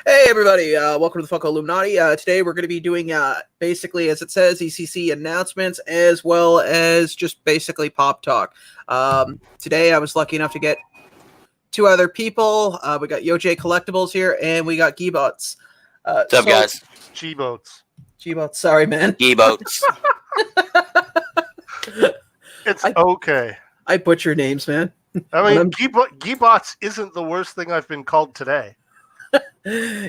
Hey everybody, welcome to the Funko Illuminati. Today we're going to be doing, basically, as it says, ECCC announcements, as well as just basically pop talk. Today I was lucky enough to get two other people. We got YoJay Collectibles here, and we got Geeboats. What's up, guys? Geeboats. Geeboats, sorry man. Geeboats. It's okay. I butcher names, man. I mean, Geebots isn't the worst thing I've been called today.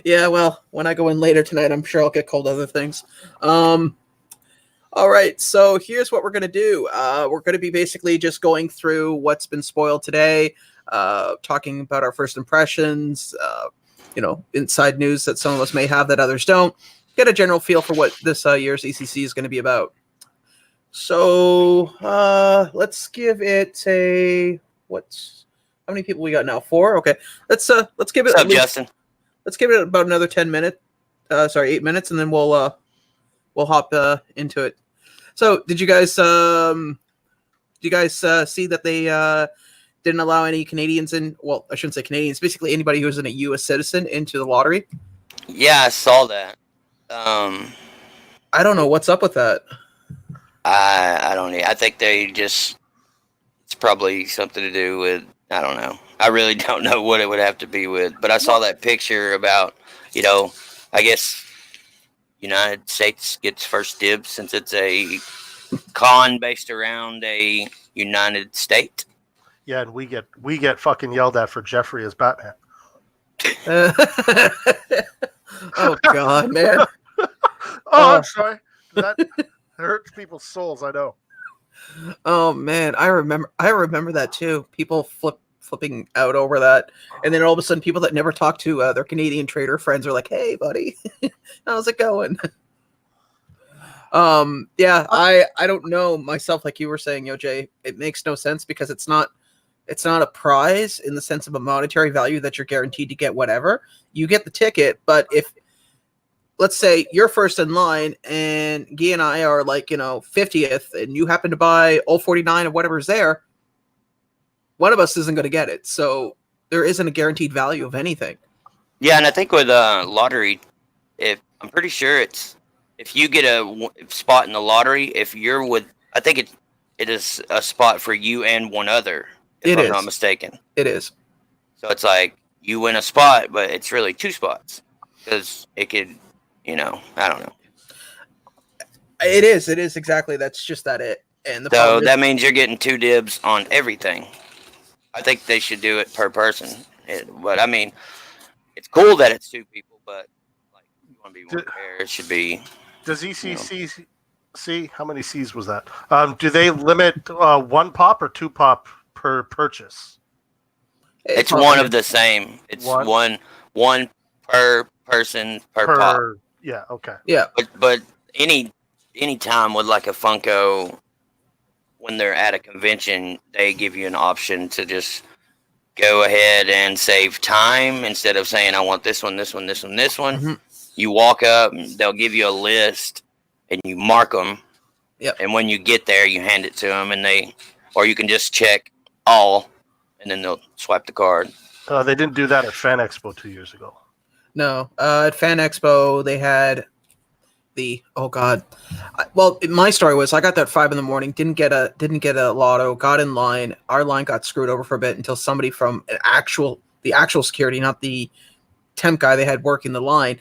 Yeah, well, when I go in later tonight, I'm sure I'll get called other things. All right, so here's what we're going to do. We're going to be basically just going through what's been spoiled today, talking about our first impressions, inside news that some of us may have that others don't, get a general feel for what this year's ECC is going to be about. So let's give it a, how many people we got now? 4? Okay, let's give it. What's up, Justin? Let's give it about another 8 minutes, and then we'll hop into it. So, did you guys see that they didn't allow any Canadians in? Well, I shouldn't say Canadians. Basically, anybody who isn't a U.S. citizen into the lottery. Yeah, I saw that. I don't know what's up with that. I don't know. I think it's probably something to do with, I don't know. I really don't know what it would have to be with, but I saw that picture about, I guess United States gets first dibs since it's a con based around a United State. Yeah, and we get fucking yelled at for Jeffrey as Batman. Oh God, man! I'm sorry. That hurts people's souls. I know. Oh man, I remember that too. People flipping out over that, and then all of a sudden people that never talk to their Canadian trader friends are like, "Hey buddy, how's it going?" Yeah, I don't know myself, like you were saying, YoJay. It makes no sense because it's not a prize in the sense of a monetary value that you're guaranteed to get whatever. You get the ticket, but if, let's say, you're first in line and Guy and I are like, 50th, and you happen to buy all 49 or whatever's there, one of us isn't going to get it. So there isn't a guaranteed value of anything. Yeah, and I think with lottery, I'm pretty sure if you get a spot in the lottery, if you're with, I think it is a spot for you and one other, if I'm not mistaken. It is. So it's like you win a spot, but it's really 2 spots because it could, I don't know. It is exactly. That's just it. And so that means you're getting 2 dibs on everything. I think they should do it per person. But I mean, it's cool that it's 2 people, but like, you want to be more fair. It should be. Does ECCC see how many C's was that? Do they limit 1 pop or 2 pop per purchase? It's one of the same. It's one per person per pop. Yeah. Okay. Yeah. But any time with like a Funko, when they're at a convention, they give you an option to just go ahead and save time instead of saying I want this one, this one, this one, this one. Mm-hmm. You walk up, and they'll give you a list, and you mark them. Yep. And when you get there, you hand it to them, or you can just check all, and then they'll swipe the card. They didn't do that at Fan Expo 2 years ago. No, at Fan Expo they had my story was I got there at 5 a.m, didn't get a lotto, got in line. Our line got screwed over for a bit until somebody from the actual security, not the temp guy they had working the line,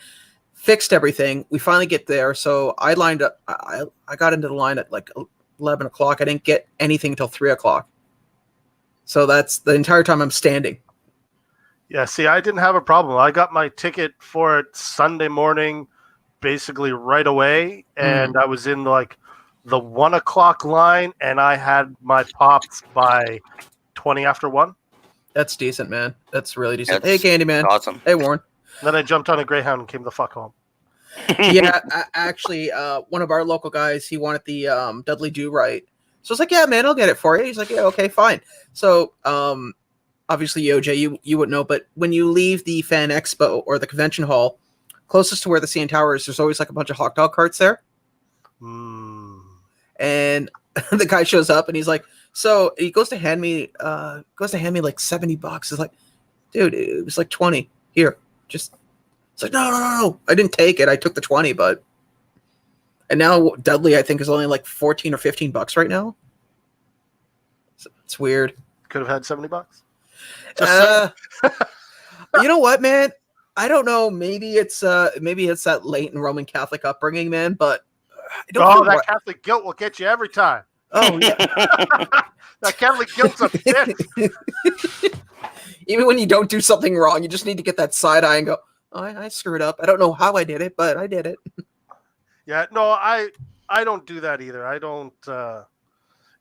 fixed everything. We finally get there, so I lined up. I got into the line at like 11 o'clock. I didn't get anything until 3 o'clock. So that's the entire time I'm standing. Yeah, see, I didn't have a problem. I got my ticket for it Sunday morning, basically right away, and I was in like the 1 o'clock line, and I had my pops by 20 after 1. That's decent, man. That's really decent. Hey, Candyman. Awesome. Hey, Warren. Then I jumped on a Greyhound and came the fuck home. Yeah, actually, one of our local guys, he wanted the Dudley Do-Right. So I was like, yeah, man, I'll get it for you. He's like, yeah, okay, fine. So, obviously, YoJay, you wouldn't know, but when you leave the Fan Expo or the convention hall, closest to where the CN Tower is, there's always like a bunch of hot dog carts there. And the guy shows up and he's like, so he goes to hand me like $70. It's like, dude, it was like 20. Here, just It's like, no. I didn't take it. I took the 20, and now Dudley, I think, is only like 14 or $15 right now. It's weird. Could have had $70. You know what, man? I don't know. Maybe it's that latent Roman Catholic upbringing, man. But I don't that Catholic guilt will get you every time. Oh yeah, that Catholic guilt's a bitch. Even when you don't do something wrong, you just need to get that side eye and go, oh, I screwed up. I don't know how I did it, but I did it. Yeah, no, I don't do that either. I don't.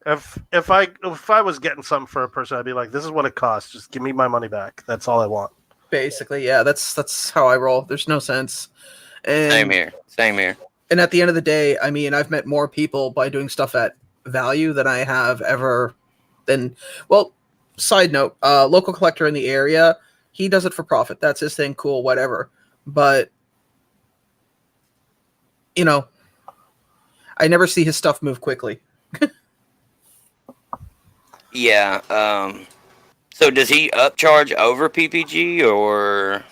If I was getting something for a person, I'd be like, this is what it costs. Just give me my money back. That's all I want. Basically, yeah, that's how I roll. There's no sense. And, Same here. And at the end of the day, I mean, I've met more people by doing stuff at value than I have ever. Well, side note, local collector in the area, he does it for profit. That's his thing. Cool, whatever. But you know, I never see his stuff move quickly. Yeah. So does he upcharge over PPG or?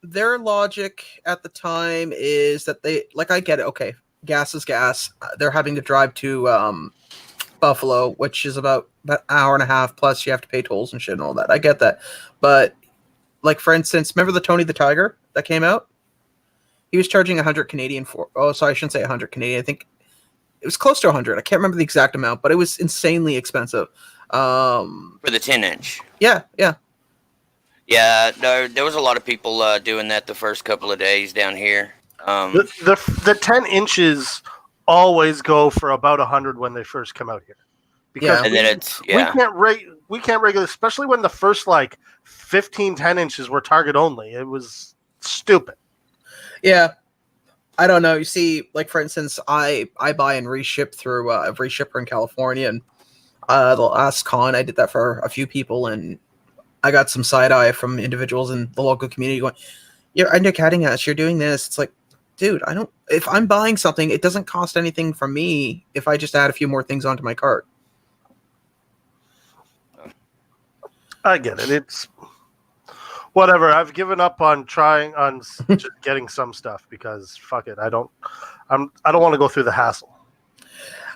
Their logic at the time is that I get it. Okay, gas is gas. They're having to drive to Buffalo, which is about an hour and a half. Plus, you have to pay tolls and shit and all that. I get that, but like for instance, remember the Tony the Tiger that came out? He was charging 100 Canadian for. Oh, sorry, I shouldn't say 100 Canadian. I think it was close to 100. I can't remember the exact amount, but it was insanely expensive. For the 10-inch. Yeah. Yeah, there was a lot of people doing that the first couple of days down here. The 10 inches always go for about 100 when they first come out here. Because and then we can't regulate, especially when the first like 15 10 inches were Target only. It was stupid. Yeah. I don't know. You see, like for instance, I buy and reship through a reshipper in California, and the last con I did that for a few people, and I got some side eye from individuals in the local community going, "You're undercutting us. You're doing this." It's like, dude, I don't. If I'm buying something, it doesn't cost anything from me if I just add a few more things onto my cart. I get it. It's whatever. I've given up on trying on just getting some stuff because fuck it. I don't want to go through the hassle.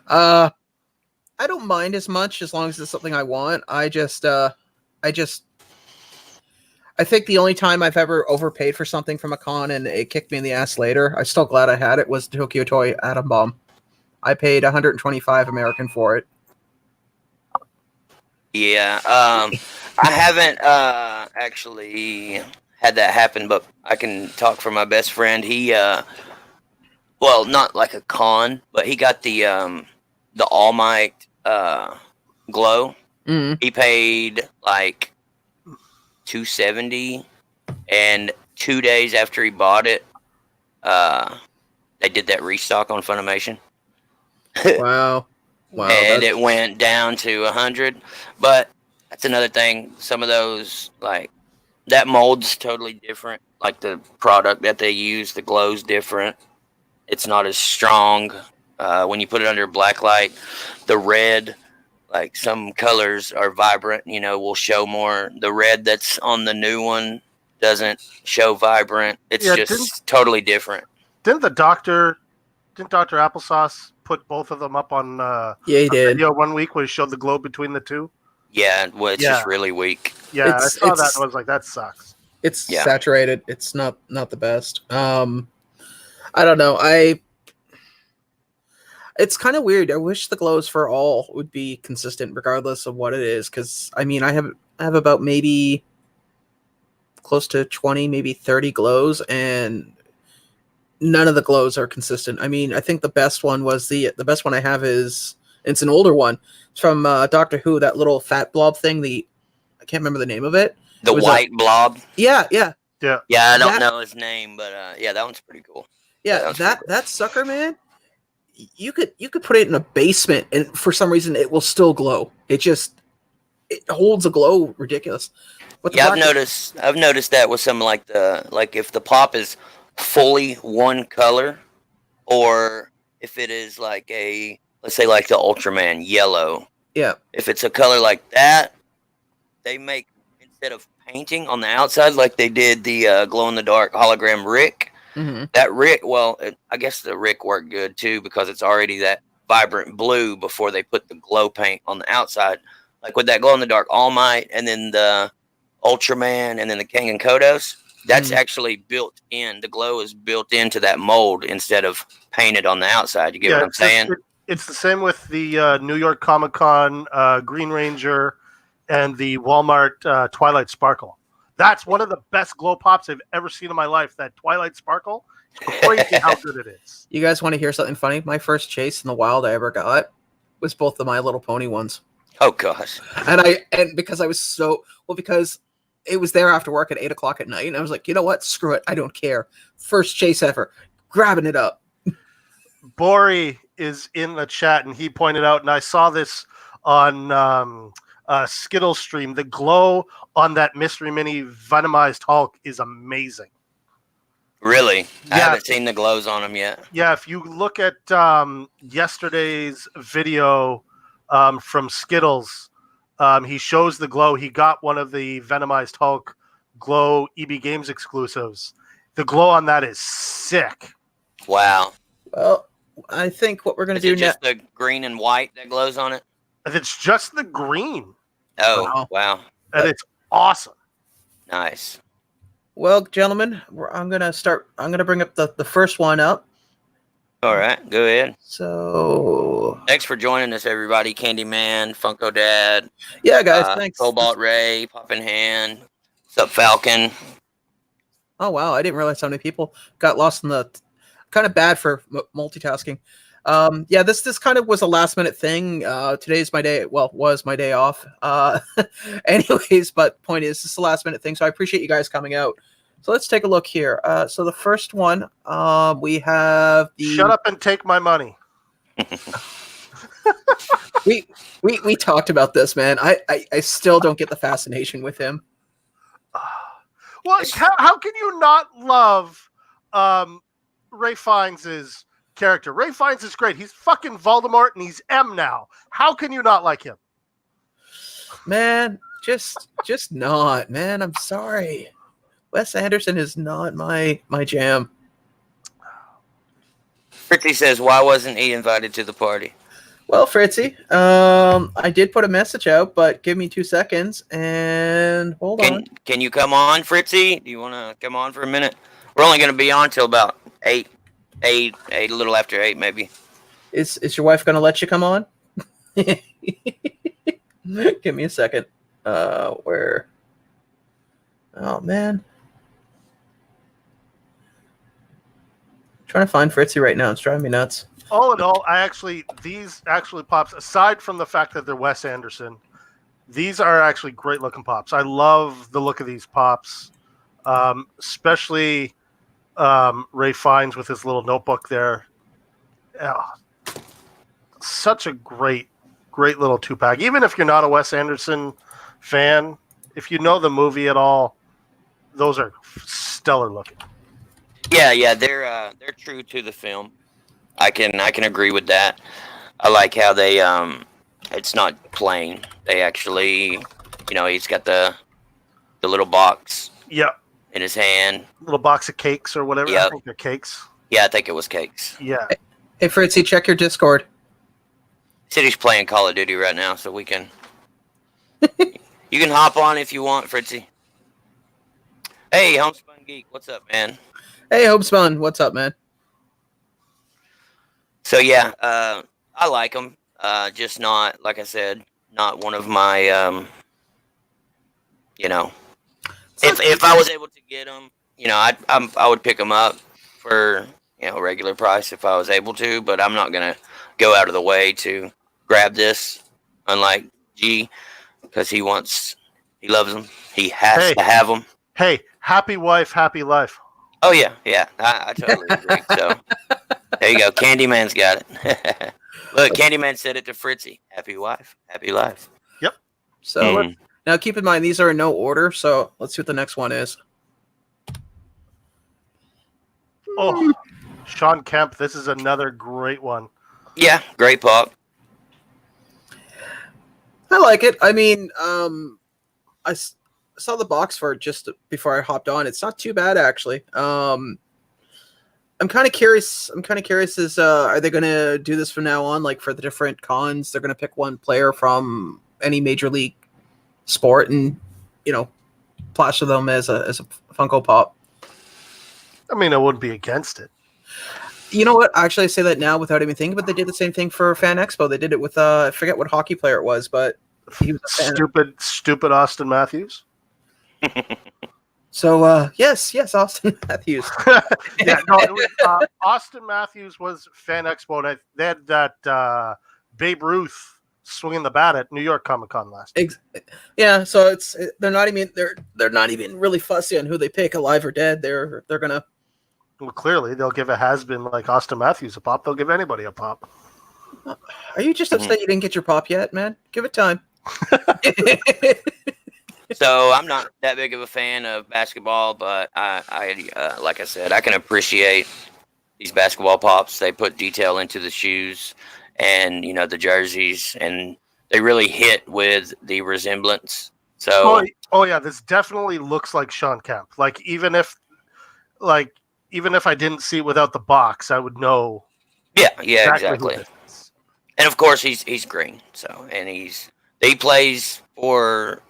I don't mind as much as long as it's something I want. I think the only time I've ever overpaid for something from a con and it kicked me in the ass later, I'm still glad I had it, was the Tokyo Toy Atom Bomb. I paid 125 American for it. Yeah, I haven't actually had that happen, but I can talk for my best friend. He, well, not like a con, but he got the All Might glow. Mm-hmm. He paid like $270, and 2 days after he bought it, they did that restock on Funimation. Wow. And it went down to 100. But that's another thing. Some of those, like, that mold's totally different. Like, the product that they use, the glow's different. It's not as strong. When you put it under black light, the red, like, some colors are vibrant, will show more. The red that's on the new one doesn't show vibrant. It's just totally different. Didn't Dr. Applesauce put both of them up on he did. video 1 week where he showed the glow between the two? Yeah, well, it's just really weak. Yeah, I saw that and I was like, that sucks. It's saturated. It's not the best. I don't know. It's kind of weird. I wish the glows for all would be consistent regardless of what it is, because I mean I have about maybe close to 20, maybe 30 glows, and none of the glows are consistent. I mean, I think the best one was the best one I have is, it's an older one. It's from Doctor Who, that little fat blob thing. I can't remember the name of it. The white blob. Yeah. Yeah, I don't know his name, but yeah, that one's pretty cool. Yeah, that sucker, man. You could put it in a basement, and for some reason, it will still glow. It holds a glow ridiculous. But I've noticed that with some like if the pop is fully one color, or if it is like let's say like the Ultraman yellow. Yeah. If it's a color like that, they make, instead of painting on the outside, like they did the glow in the dark hologram Rick. Mm-hmm. That Rick, I guess the Rick worked good too because it's already that vibrant blue before they put the glow paint on the outside. Like with that glow in the dark All Might, and then the Ultraman, and then the King and Kodos. That's actually built in. The glow is built into that mold instead of painted on the outside. You get what I'm saying? It's the same with the New York Comic Con Green Ranger and the Walmart Twilight Sparkle. That's one of the best glow pops I've ever seen in my life. That Twilight Sparkle. It's crazy how good it is. You guys want to hear something funny? My first chase in the wild I ever got was both the My Little Pony ones. Oh gosh! And because I was because it was there after work at 8 o'clock at night, and I was like, you know what? Screw it. I don't care. First chase ever. Grabbing it up. Bori is in the chat, and he pointed out, and I saw this on Skittles stream. The glow on that Mystery Mini Venomized Hulk is amazing. Really? I haven't seen the glows on them yet. Yeah, if you look at yesterday's video from Skittles, he shows the glow. He got one of the Venomized Hulk glow EB Games exclusives. The glow on that is sick. Wow. Well, I think what we're going to do just the green and white that glows on it? And it's just the green. Oh, wow. And it's awesome. Nice. Well, gentlemen, I'm going to bring up the first one up. All right, go ahead. So, thanks for joining us, everybody. Candyman, Funko Dad. Yeah, guys, thanks. Cobalt Ray, Poppin' Hand. What's up, Falcon? Oh, wow. I didn't realize how many people got lost in the... Kind of bad for multitasking. Yeah, this kind of was a last minute thing. Today's my day. Well, was my day off. Anyways, but point is, this is a last minute thing. So I appreciate you guys coming out. So let's take a look here. So the first one, we have the... Shut up and take my money. we talked about this, man. I still don't get the fascination with him. Well, how can you not love Ray Fiennes' character? Ray Fiennes is great. He's fucking Voldemort, and he's M now. How can you not like him? Man, just not, man. I'm sorry. Wes Anderson is not my jam. Fritzy says, why wasn't he invited to the party? Well, Fritzy, I did put a message out, but give me 2 seconds and hold on. Can you come on, Fritzy? Do you want to come on for a minute? We're only going to be on till about 8, a little after 8, maybe. Is your wife going to let you come on? Give me a second. Where? Oh, man. Trying to find Fritzy right now. It's driving me nuts. All in all, these actually pops, aside from the fact that they're Wes Anderson, these are actually great looking pops. I love the look of these pops, especially Ray Fiennes with his little notebook there. Such a great little 2-pack. Even if you're not a Wes Anderson fan, if you know the movie at all, those are stellar looking. Yeah, they're true to the film. I can agree with that. I like how they it's not plain. They actually, he's got the little box. Yep. In his hand. Little box of cakes or whatever. Yep. I think they're cakes. Yeah, I think it was cakes. Yeah. Hey Fritzy, check your Discord. City's playing Call of Duty right now, so we can. You can hop on if you want, Fritzy. Hey, Homespun Geek, what's up, man? Hey, Homespun, what's up, man? So yeah, I like them. Just not, like I said, not one of my. If I was able to get them, I would pick them up for regular price if I was able to. But I'm not gonna go out of the way to grab this, unlike G, because he loves them. He has to have them. Hey, happy wife, happy life. Oh yeah, I totally agree. So there you go. Candyman's got it. Look, Candyman said it to Fritzy. Happy wife, happy life. Yep. So now keep in mind these are in no order. So let's see what the next one is. Oh, Sean Kemp. This is another great one. Yeah, great pop. I like it. I mean, saw the box for it just before I hopped on. It's not too bad actually. I'm kind of curious. Is are they going to do this from now on? Like for the different cons, they're going to pick one player from any major league sport and plaster them as a Funko Pop. I mean, I wouldn't be against it. You know what? Actually, I say that now without even thinking, but they did the same thing for Fan Expo. They did it with I forget what hockey player it was, but he was a fan. Stupid Austin Matthews. So yes, Austin Matthews. Yeah, no, Austin Matthews was Fan Expo, and they had that Babe Ruth swinging the bat at New York Comic Con last year. Yeah, so they're not even really fussy on who they pick, alive or dead. They're gonna. Well, clearly they'll give a has-been like Austin Matthews a pop. They'll give anybody a pop. Are you just upset you didn't get your pop yet, man? Give it time. So I'm not that big of a fan of basketball, but I like I said, I can appreciate these basketball pops. They put detail into the shoes and the jerseys, and they really hit with the resemblance. So oh yeah, this definitely looks like Sean Kemp. Like even if I didn't see it without the box, I would know. Yeah, exactly. And of course he's green. So and he plays for.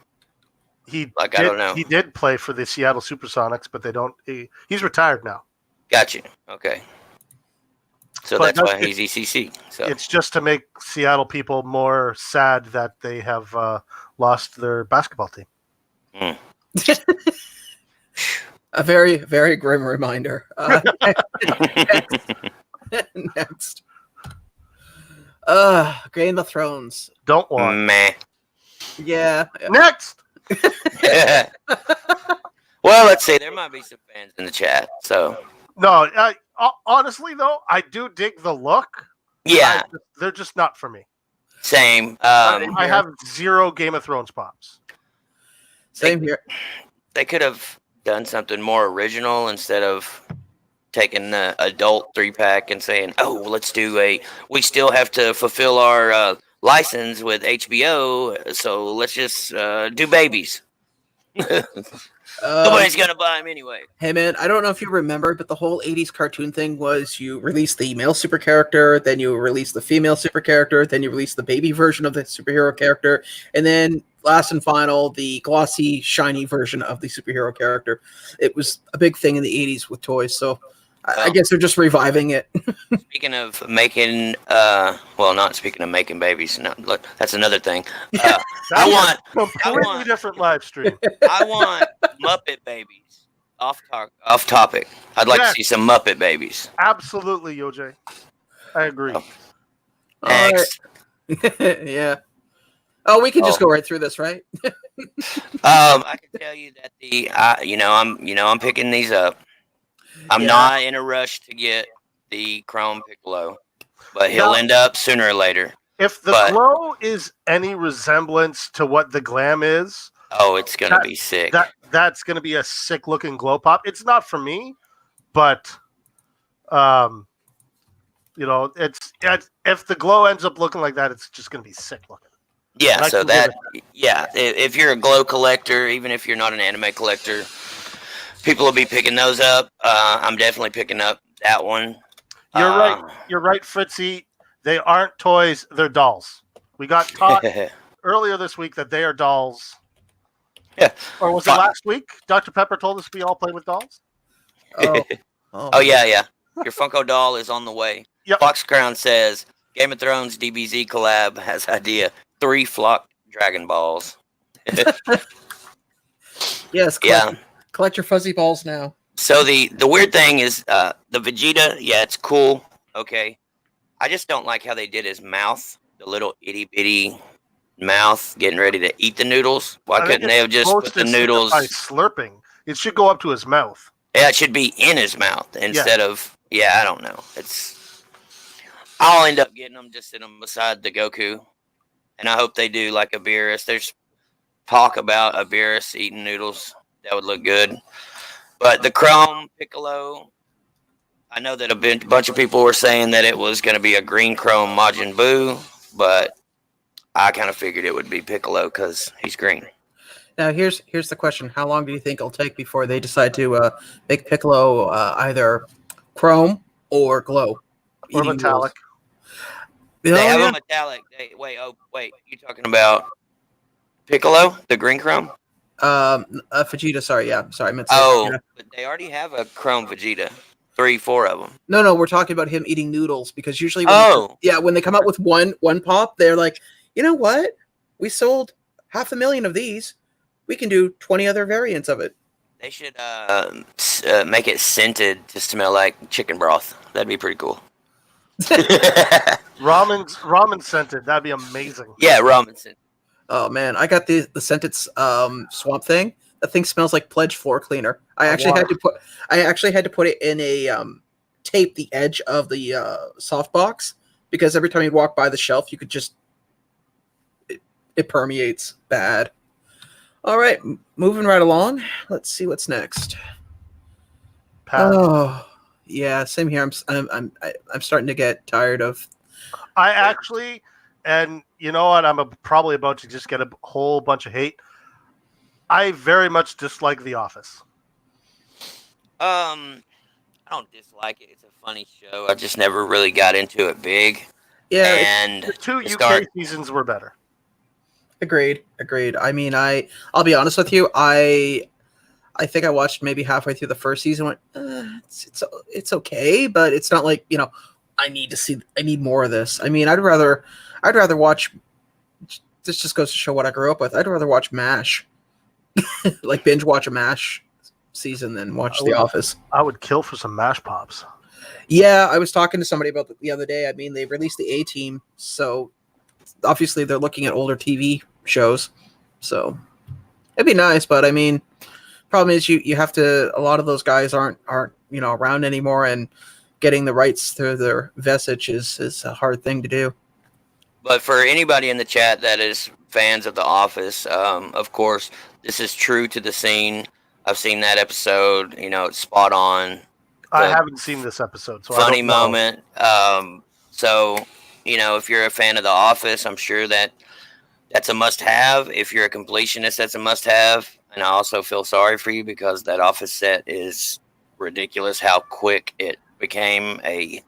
I don't know. He did play for the Seattle Supersonics, but they don't. He's retired now. Got you. Okay. So that's why he's ECCC. So it's just to make Seattle people more sad that they have lost their basketball team. Mm. A very, very grim reminder. Next. Game of Thrones. Don't want. Meh. Yeah. Next. Well, let's see. There might be some fans in the chat. So no, honestly though, I do dig the look. Yeah, they're just not for me. Same. I have 0 Game of Thrones pops. Same here. They could have done something more original instead of taking the adult 3-pack and saying, "Oh, we still have to fulfill our license with HBO, so let's just do babies." Nobody's gonna buy them anyway. Hey man, I don't know if you remember, but the whole 80s cartoon thing was you release the male super character, then you release the female super character, then you release the baby version of the superhero character, and then last and final, the glossy, shiny version of the superhero character. It was a big thing in the 80s with toys, so I guess they're just reviving it. Speaking of making, not speaking of making babies. No, look, that's another thing. I want different live stream. I want Muppet babies. Off topic. I'd like to see some Muppet babies. Absolutely, YoJay. I agree. Next. Yeah. Oh, we can just go right through this, right? I can tell you that I'm picking these up. I'm not in a rush to get the Chrome Piccolo, but he'll end up sooner or later. If the glow is any resemblance to what the glam is, it's gonna be sick. That's gonna be a sick looking glow pop. It's not for me, but it's if the glow ends up looking like that, it's just gonna be sick looking. Yeah, so if you're a glow collector, even if you're not an anime collector, people will be picking those up. I'm definitely picking up that one. You're right. You're right, Fritzy. They aren't toys. They're dolls. We got taught earlier this week that they are dolls. Yeah. Or was it last week? Dr. Pepper told us we all play with dolls? Oh, yeah. Your Funko doll is on the way. Yep. Fox Crown says, Game of Thrones DBZ collab has idea. 3 flock Dragon Balls. Yes. Collect your fuzzy balls now. So the weird thing is the Vegeta, it's cool. Okay. I just don't like how they did his mouth, the little itty bitty mouth getting ready to eat the noodles. Why couldn't they have just put the noodles by slurping? It should go up to his mouth. Yeah, it should be in his mouth instead of I don't know. I'll end up getting them, just sit them beside the Goku. And I hope they do like a Beerus. There's talk about a Beerus eating noodles. That would look good. But the Chrome Piccolo, I know that a bunch of people were saying that it was going to be a green Chrome Majin Buu, but I kind of figured it would be Piccolo because he's green. Now, here's the question: how long do you think it'll take before they decide to make Piccolo either chrome or glow? Or Eating metallic. noodles. They Oh, have yeah. a metallic. Wait. You talking about Piccolo, the green chrome? Vegeta. Sorry, I meant to say Oh, Vegeta. but they already have a chrome Vegeta. 3, 4 of them. No, we're talking about him eating noodles because usually Oh, when they come out with one pop, they're like, you know what? We sold 500,000 of these. We can do 20 other variants of it. they should make it scented to smell like chicken broth. That'd be pretty cool. Ramen scented. That'd be amazing. Yeah, ramen scent. Oh man, I got the scented swamp thing. That thing smells like Pledge floor cleaner. I actually had to put it in a tape the edge of the softbox because every time you walk by the shelf, you could just it permeates bad. All right, moving right along. Let's see what's next. Pat. Oh, yeah, same here. I'm starting to get tired of. I actually, and you know what? I'm probably about to just get a whole bunch of hate. I very much dislike The Office. I don't dislike it. It's a funny show. I just never really got into it big. Yeah, And The 2 to UK seasons were better. agreed. I mean, I'll be honest with you. I think I watched maybe halfway through the first season. Went, it's okay, but it's not like I need more of this. I mean, I'd rather watch. This just goes to show what I grew up with. I'd rather watch MASH, like binge watch a MASH season than watch The Office. I would kill for some mash pops. Yeah, I was talking to somebody about the other day. I mean, they released the A Team, so obviously they're looking at older TV shows. So it'd be nice, but I mean, problem is you have to. A lot of those guys aren't around anymore, and getting the rights through their vestige is a hard thing to do. But for anybody in the chat that is fans of The Office, of course, this is true to the scene. I've seen that episode. It's spot on. I haven't seen this episode, so Funny I don't know. moment. So, if you're a fan of The Office, I'm sure that's a must-have. If you're a completionist, that's a must-have. And I also feel sorry for you because that Office set is ridiculous how quick it became a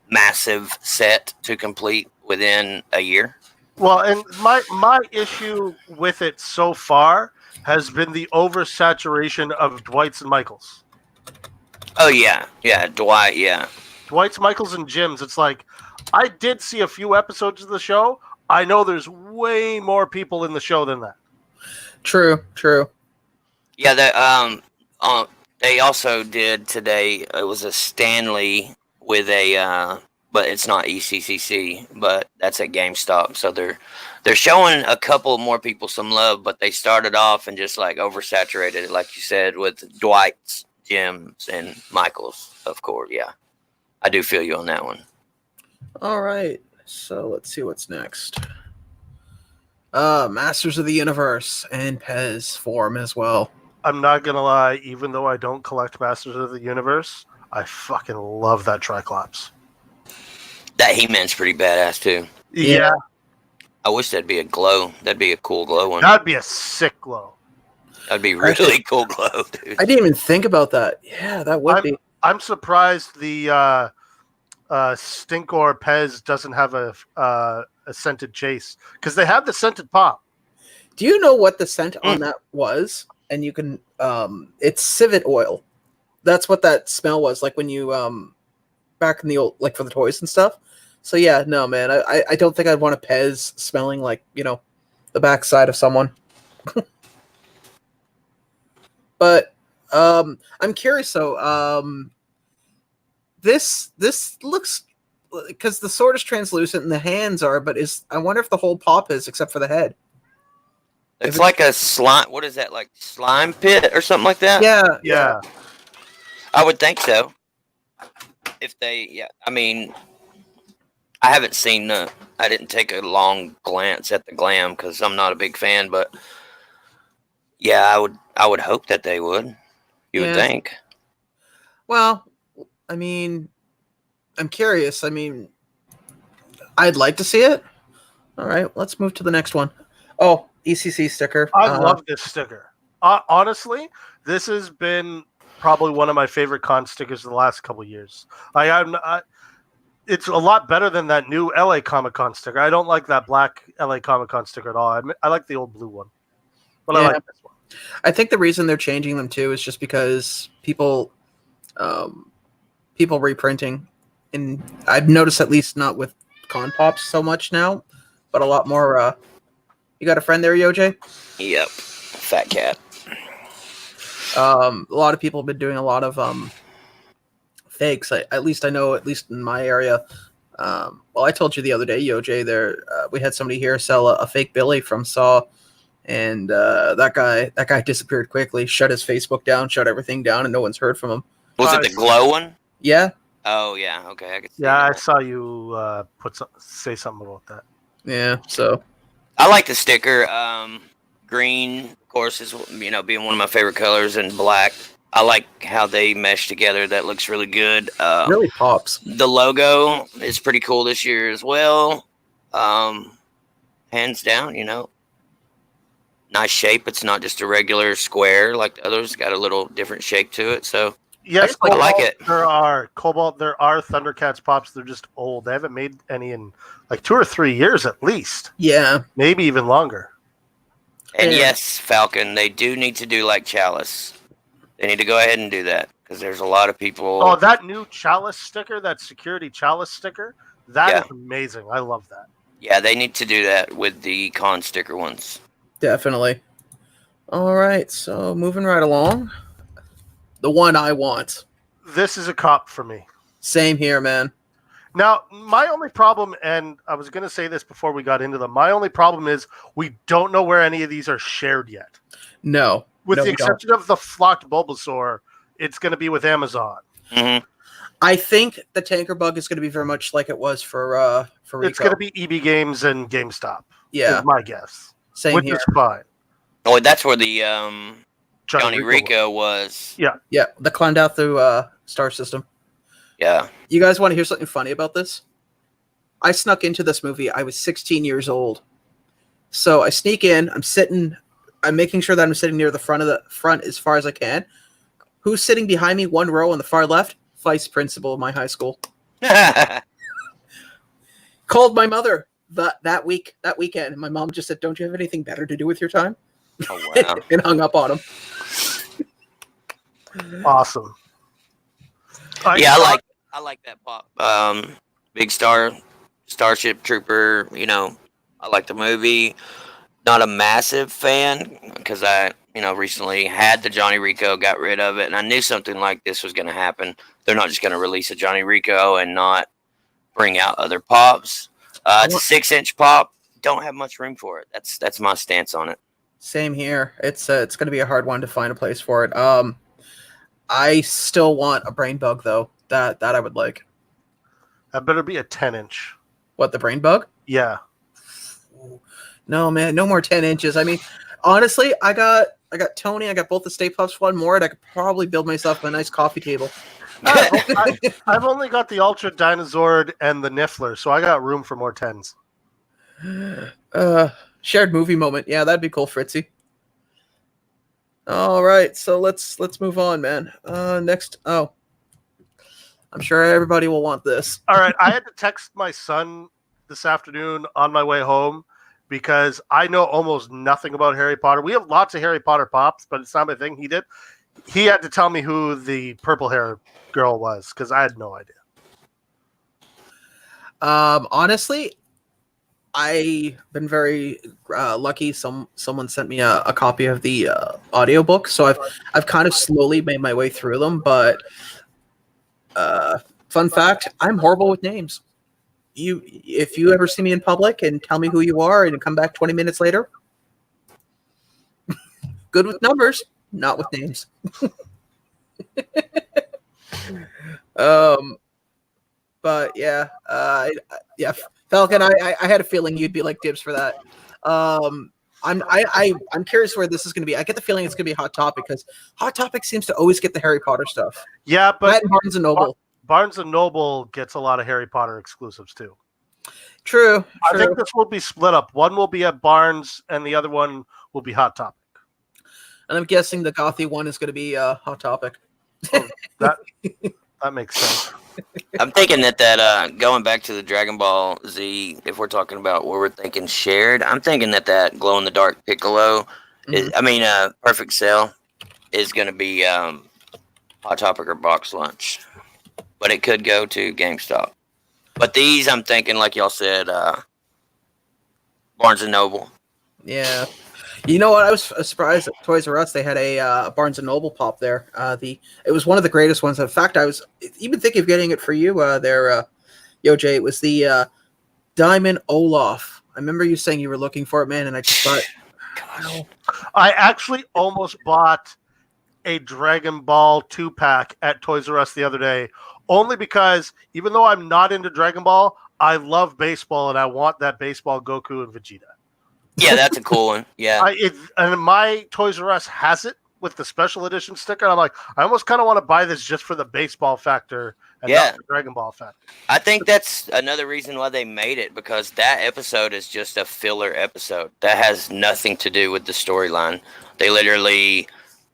massive set to complete within a year. Well, and my issue with it so far has been the oversaturation of Dwight's and Michaels. Oh, yeah, Dwight, yeah. Dwight's, Michaels, and Jim's. It's like, I did see a few episodes of the show. I know there's way more people in the show than that. True. Yeah, that they also did today. It was a Stanley with a, but it's not ECCC, but that's at GameStop. So they're showing a couple more people some love, but they started off and just like oversaturated it, like you said, with Dwight's, Jim's, and Michael's. Of course, yeah, I do feel you on that one. All right, so let's see what's next. Masters of the Universe and Pez form as well. I'm not going to lie, even though I don't collect Masters of the Universe, I fucking love that Triclops. That He-Man's pretty badass too. Yeah. I wish that'd be a glow. That'd be a cool glow one. That'd be a sick glow. That'd be really cool glow, dude. I didn't even think about that. Yeah, that would be. I'm surprised the Stinkor Pez doesn't have a scented chase because they have the scented pop. Do you know what the scent on that was? And you can, it's civet oil. That's what that smell was like when you, back in the old, like for the toys and stuff. So yeah, no, man, I don't think I'd want a Pez smelling like, the backside of someone. But, I'm curious though, this looks, because the sword is translucent and the hands are, but I wonder if the whole pop is except for the head. It's like a slime. What is that? Like slime pit or something like that? Yeah. I would think so. I mean, I haven't seen I didn't take a long glance at the glam because I'm not a big fan, but yeah, I would hope that they would. You would think. Well, I mean, I'm curious. I mean, I'd like to see it. All right, let's move to the next one. Oh, ECC sticker. I love this sticker. Honestly, this has been probably one of my favorite con stickers in the last couple of years. It's a lot better than that new LA Comic Con sticker. I don't like that black LA Comic Con sticker at all. I like the old blue one, but I like this one. I think the reason they're changing them too is just because people reprinting, and I've noticed at least not with con pops so much now, but a lot more. You got a friend there, YoJay? Yep, fat cat. A lot of people have been doing a lot of fakes. At least I know, at least in my area. Well, I told you the other day, YoJay, we had somebody here sell a fake Billy from Saw, and that guy disappeared quickly, shut his Facebook down, shut everything down, and no one's heard from him. Was it the glow one? Yeah. Oh yeah, okay. I could see Yeah, that. I saw you say something about that. Yeah. So I like the sticker. Green, of course, is being one of my favorite colors, and black. I like how they mesh together. That looks really good. really pops. The logo is pretty cool this year as well. Hands down, nice shape. It's not just a regular square like the others. Got a little different shape to it. So Yes, I like it. There are Thundercats pops. They're just old. They haven't made any in like 2 or 3 years at least. Yeah. Maybe even longer. And Yeah. yes, Falcon, they do need to do like Chalice. They need to go ahead and do that because there's a lot of people. Oh, that new Chalice sticker, that security Chalice sticker, that is amazing. I love that. Yeah, they need to do that with the con sticker ones. Definitely. All right, so moving right along. The one I want. This is a cop for me. Same here, man. Now, my only problem, and I was going to say this before we got into them, my only problem is we don't know where any of these are shared yet. No. With no, the we don't. exception of the flocked Bulbasaur, it's going to be with Amazon. Mm-hmm. I think the Tanker Bug is going to be very much like it was for Rico. It's going to be EB Games and GameStop. Yeah. Is my guess. Same Which here. is fine. Oh, that's where the Johnny Rico was. Yeah, the climbed out through Star System. Yeah. You guys want to hear something funny about this? I snuck into this movie. I was 16 years old. So I sneak in. I'm making sure that I'm sitting near the front as far as I can. Who's sitting behind me, one row on the far left? Vice principal of my high school. Called my mother that weekend. And my mom just said, "Don't you have anything better to do with your time?" Oh, wow. And hung up on him. Awesome. I like that pop. Big Starship Trooper. I like the movie. Not a massive fan because I recently had the Johnny Rico, got rid of it, and I knew something like this was going to happen. They're not just going to release a Johnny Rico and not bring out other pops. It's a 6-inch pop. Don't have much room for it. That's my stance on it. Same here. It's going to be a hard one to find a place for it. I still want a brain bug though. That I would like. That better be a 10-inch. What, the brain bug? Yeah. No, man, no more 10 inches. I mean, honestly, I got Tony. I got both the Stay Puffs, one more, and I could probably build myself a nice coffee table. I've only got the Ultra Dinosaur and the Niffler, so I got room for more 10s. Shared movie moment. Yeah, that'd be cool, Fritzy. All right, so let's move on, man. Next. Oh, I'm sure everybody will want this. All right, I had to text my son this afternoon on my way home because I know almost nothing about Harry Potter. We have lots of Harry Potter pops, but it's not my thing. He had to tell me who the purple hair girl was because I had no idea. Honestly, I've been very lucky. Someone sent me a copy of the audiobook, so I've kind of slowly made my way through them. But fun fact, I'm horrible with names. If you ever see me in public and tell me who you are and come back 20 minutes later, good with numbers, not with names. But yeah, Falcon, I had a feeling you'd be like dibs for that. I'm curious where this is going to be. I get the feeling it's going to be Hot Topic because Hot Topic seems to always get the Harry Potter stuff. Yeah, but Barnes and Noble. Barnes and Noble gets a lot of Harry Potter exclusives too. True. I think this will be split up. One will be at Barnes, and the other one will be Hot Topic. And I'm guessing the gothy one is going to be Hot Topic. Oh, that makes sense. I'm thinking that going back to the Dragon Ball Z, if we're talking about where we're thinking shared, I'm thinking that glow in the dark Piccolo, Perfect Cell, is going to be Hot Topic or Box Lunch, but it could go to GameStop. But these, I'm thinking, like y'all said, Barnes and Noble. Yeah. You know what? I was surprised at Toys R Us. They had a Barnes and Noble pop there. It was one of the greatest ones. In fact, I was even thinking of getting it for you there, YoJay. It was the Diamond Olaf. I remember you saying you were looking for it, man, and I just thought, Gosh. I actually almost bought a Dragon Ball 2-pack at Toys R Us the other day, only because even though I'm not into Dragon Ball, I love baseball and I want that baseball Goku and Vegeta. Yeah, that's a cool one. Yeah. And my Toys R Us has it with the special edition sticker. And I'm like, I almost kind of want to buy this just for the baseball factor and not the Dragon Ball factor. I think that's another reason why they made it, because that episode is just a filler episode. That has nothing to do with the storyline. They literally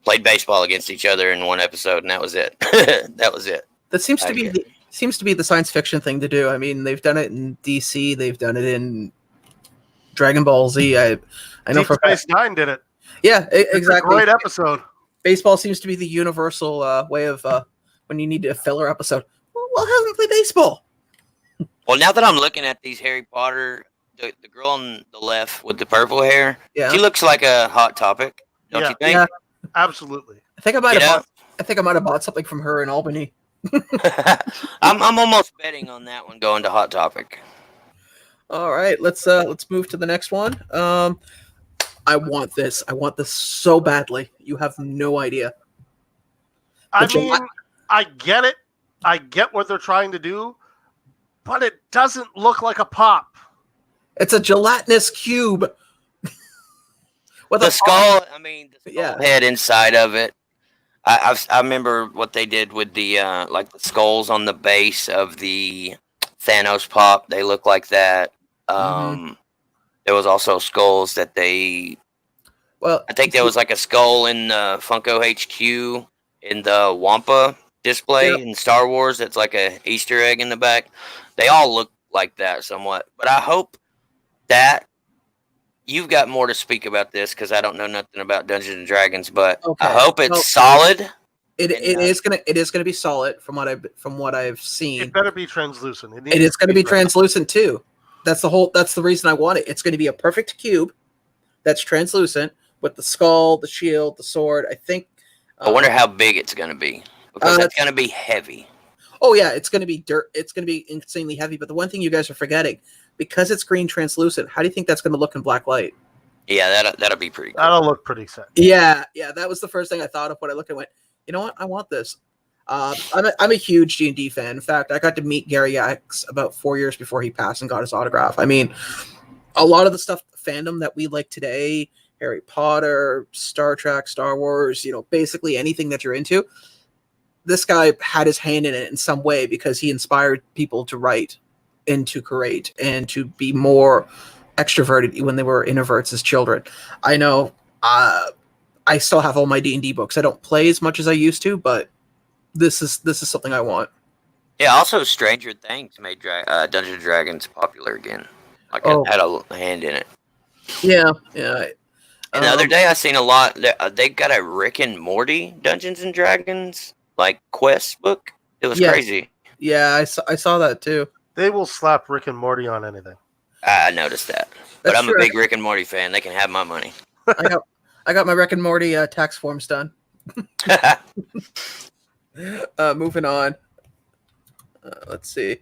played baseball against each other in one episode, and that was it. That was it. That seems to be the science fiction thing to do. I mean, they've done it in DC. They've done it in Dragon Ball Z. I know Deep Space Nine did it. Yeah, exactly. It's a great episode. Baseball seems to be the universal way of when you need a filler episode. Well, have them play baseball. Well, now that I'm looking at these Harry Potter, the girl on the left with the purple hair, she looks like a Hot Topic. Don't you think? Yeah, absolutely. I think I might have bought something from her in Albany. I'm almost betting on that one going to Hot Topic. All right, let's move to the next one. I want this. I want this so badly. You have no idea. I get it. I get what they're trying to do, but it doesn't look like a pop. It's a gelatinous cube. With the skull, the skull head inside of it. I remember what they did with the the skulls on the base of the Thanos pop. They look like that. There was also skulls that they. Well, I think there was like a skull in Funko HQ in the Wampa display in Star Wars. That's like a Easter egg in the back. They all look like that somewhat, but I hope that you've got more to speak about this, because I don't know nothing about Dungeons and Dragons, but I hope it's solid. It is gonna be solid from what I've seen. It better be translucent. It is gonna be translucent too. That's the reason I want it. It's gonna be a perfect cube that's translucent with the skull, the shield, the sword. I think. I wonder how big it's gonna be, because it's gonna be heavy. Oh yeah, it's gonna be dirt. It's gonna be insanely heavy. But the one thing you guys are forgetting, because it's green translucent, how do you think that's gonna look in black light? Yeah, that'll be pretty cool. That'll look pretty sick. Yeah, that was the first thing I thought of when I looked and went, you know what? I want this. I'm a huge D&D fan. In fact, I got to meet Gary X about 4 years before he passed and got his autograph. I mean, a lot of the stuff, fandom that we like today, Harry Potter, Star Trek, Star Wars, basically anything that you're into, this guy had his hand in it in some way, because he inspired people to write and to create and to be more extroverted when they were introverts as children. I know I still have all my D&D books. I don't play as much as I used to, but this is something I want. Yeah, also Stranger Things made Dungeons and Dragons popular again. It had a hand in it. Yeah. And the other day I seen a lot. They've got a Rick and Morty Dungeons and Dragons quest book. It was crazy. Yeah, I saw that too. They will slap Rick and Morty on anything. I noticed that. But I'm a big Rick and Morty fan. They can have my money. I got my Rick and Morty tax forms done. Moving on. Let's see.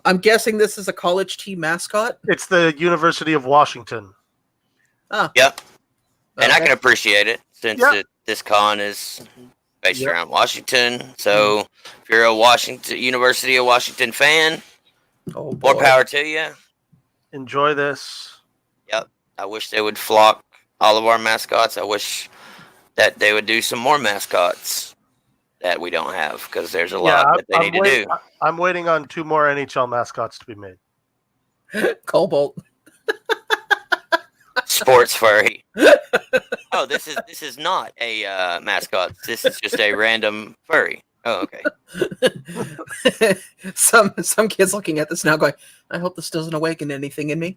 I'm guessing this is a college team mascot. It's the University of Washington. Oh. Yep. And I can appreciate it, since this con is based around Washington. So if you're a University of Washington fan, more power to you. Enjoy this. Yep. I wish they would flock all of our mascots. I wish that they would do some more mascots. that we don't have because there's a Yeah, lot that they need to do. I'm waiting on 2 more NHL mascots to be made. Cobalt. Sports furry. Oh, this is not a mascot. This is just a random furry. Oh, okay. Some kids looking at this now going, I hope this doesn't awaken anything in me.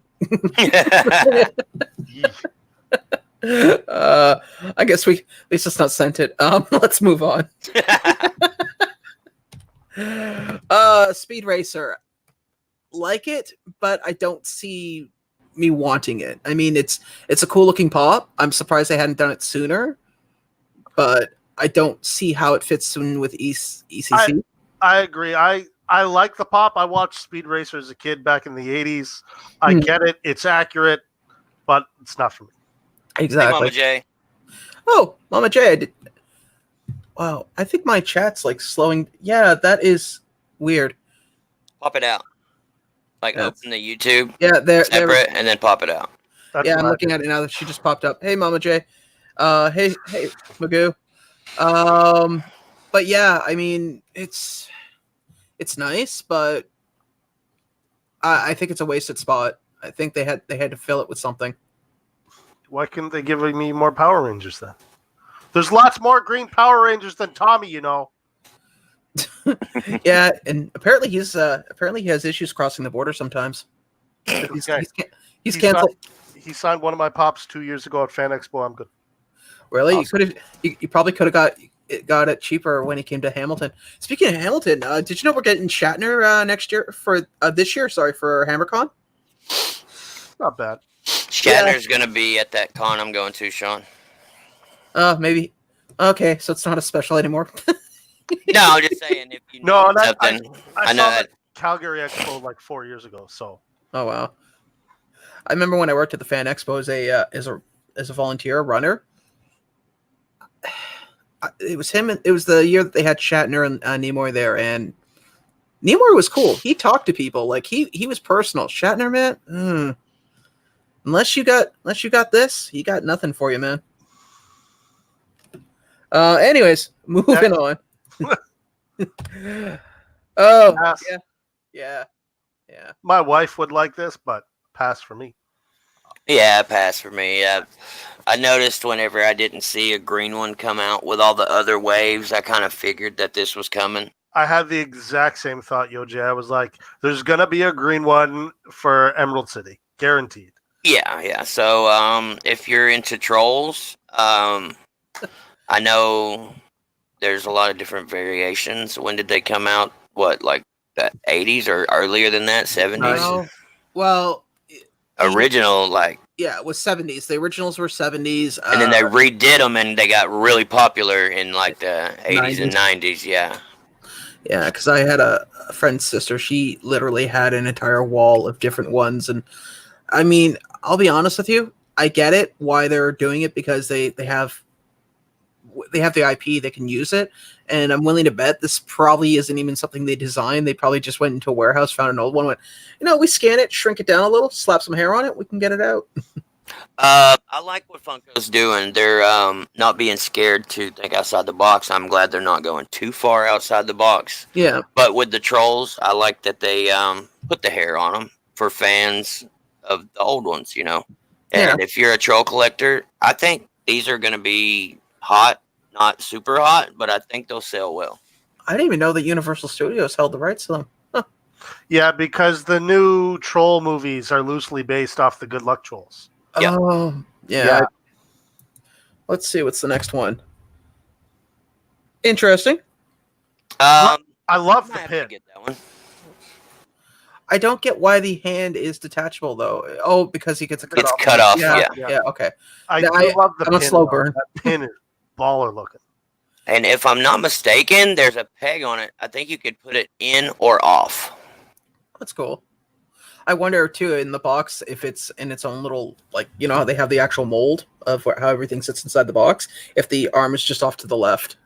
I guess at least it's not scented. Let's move on. Speed Racer. Like it, but I don't see me wanting it. I mean, it's a cool looking pop. I'm surprised they hadn't done it sooner, but I don't see how it fits in with ECCC. I agree. I like the pop. I watched Speed Racer as a kid back in the 80s. I get it. It's accurate, but it's not for me. Exactly. Hey, Mama J. Oh, Mama J. I did. Wow. I think my chat's like slowing. Yeah, that is weird. Pop it out. Like open the YouTube. Yeah, there. Separate and then pop it out. That's I'm looking at it now that she just popped up. Hey, Mama J. Hey, Magoo. But yeah, I mean, it's nice, but I think it's a wasted spot. I think they had to fill it with something. Why couldn't they give me more Power Rangers then? There's lots more green Power Rangers than Tommy, you know. Yeah, and apparently he has issues crossing the border sometimes. He's canceled. He signed one of my pops 2 years ago at Fan Expo. I'm good. Really? Awesome. You probably could have got it cheaper when he came to Hamilton. Speaking of Hamilton, did you know we're getting Shatner next year for this year? Sorry, for HammerCon. Not bad. Shatner's gonna be at that con I'm going to, Sean. Maybe. Okay, so it's not a special anymore. No, I'm just saying if you No, need something. I know saw that. Calgary Expo like 4 years ago. So. Oh wow! I remember when I worked at the Fan Expo as a volunteer runner. It was him. It was the year that they had Shatner and Nimoy there, and Nimoy was cool. He talked to people like he was personal. Shatner, man, unless you got this, he got nothing for you, man. Anyways, moving on. Oh, Pass. yeah. My wife would like this, but pass for me. Yeah, pass for me. I noticed whenever I didn't see a green one come out with all the other waves, I kind of figured that this was coming. I had the exact same thought, YoJay. I was like, there's going to be a green one for Emerald City. Guaranteed. Yeah. So if you're into trolls, I know there's a lot of different variations. When did they come out? What, like the 80s or earlier than that? 70s? Well, original, like. Yeah, it was 70s. The originals were 70s. And then they redid them and they got really popular in like the 80s and 90s. Yeah. Yeah, because I had a friend's sister. She literally had an entire wall of different ones. And I mean, I'll be honest with you. I get it why they're doing it because they have the IP, they can use it, and I'm willing to bet this probably isn't even something they designed. They probably just went into a warehouse, found an old one, went, we scan it, shrink it down a little, slap some hair on it, we can get it out. I like what Funko's doing. They're not being scared to think outside the box. I'm glad they're not going too far outside the box. Yeah. But with the trolls, I like that they put the hair on them for fans of the old ones, And if you're a troll collector, I think these are going to be hot, not super hot, but I think they'll sell well. I didn't even know that Universal Studios held the rights to them. Huh. Yeah, because the new troll movies are loosely based off the Good Luck Trolls. Yep. Oh, yeah. Let's see what's the next one. Interesting. I love the pin. Get that one. I don't get why the hand is detachable though. Oh, because he gets cut off. It's cut off. Yeah. Okay. I love the I'm a pin. slow burn. That pin is baller looking. And if I'm not mistaken, there's a peg on it. I think you could put it in or off. That's cool. I wonder too in the box if it's in its own little, like, how they have the actual mold of how everything sits inside the box. If the arm is just off to the left.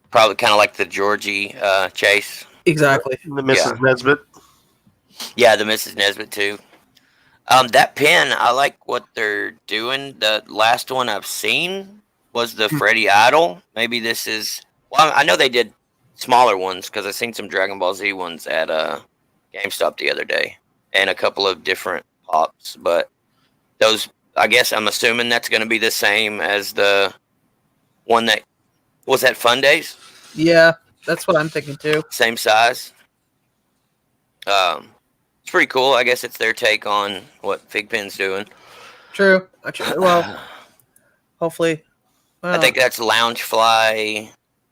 Probably kind of like the Georgie chase. Exactly. The Mrs. Nesbitt. Yeah, the Mrs. Nesbitt too. That pin, I like what they're doing. The last one I've seen was the Freddie Idol. Maybe this is. Well, I know they did smaller ones because I seen some Dragon Ball Z ones at GameStop the other day, and a couple of different pops. But those, I guess, I'm assuming that's going to be the same as the one that was at Fun Days. Yeah, that's what I'm thinking too. Same size. It's pretty cool. I guess it's their take on what Figpin's doing. True. Well, hopefully. Well, I think that's Loungefly,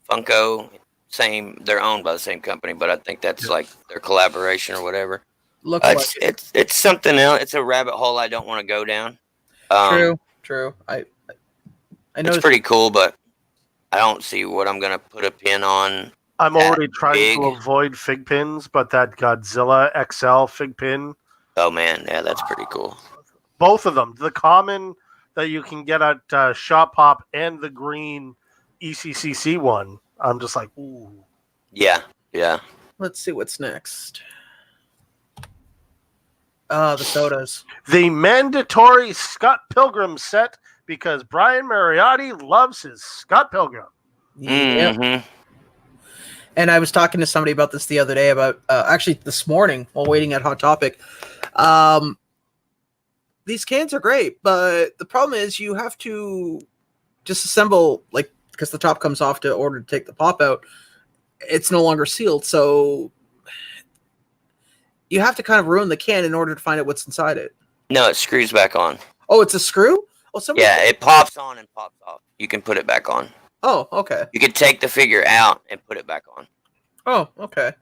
Funko. Same. They're owned by the same company, but I think that's like their collaboration or whatever. looks like it. It's something else. It's a rabbit hole I don't want to go down. True. I know it's pretty cool, but I don't see what I'm gonna put a pin on. I'm already trying to avoid fig pins, but that Godzilla XL fig pin. Oh man, yeah, that's pretty cool. Both of them, the common that you can get at Shop Pop and the green ECCC one. I'm just like, ooh. Yeah. Let's see what's next. The sodas. The mandatory Scott Pilgrim set because Brian Mariotti loves his Scott Pilgrim. Yep. Mm-hmm. And I was talking to somebody about this the other day about actually this morning while waiting at Hot Topic. These cans are great, but the problem is you have to disassemble, like, because the top comes off to order to take the pop out. It's no longer sealed, so you have to kind of ruin the can in order to find out what's inside it. No, it screws back on. Oh, it's a screw? Oh, yeah, it pops on and pops off. You can put it back on. Oh, okay. You can take the figure out and put it back on. Oh, okay.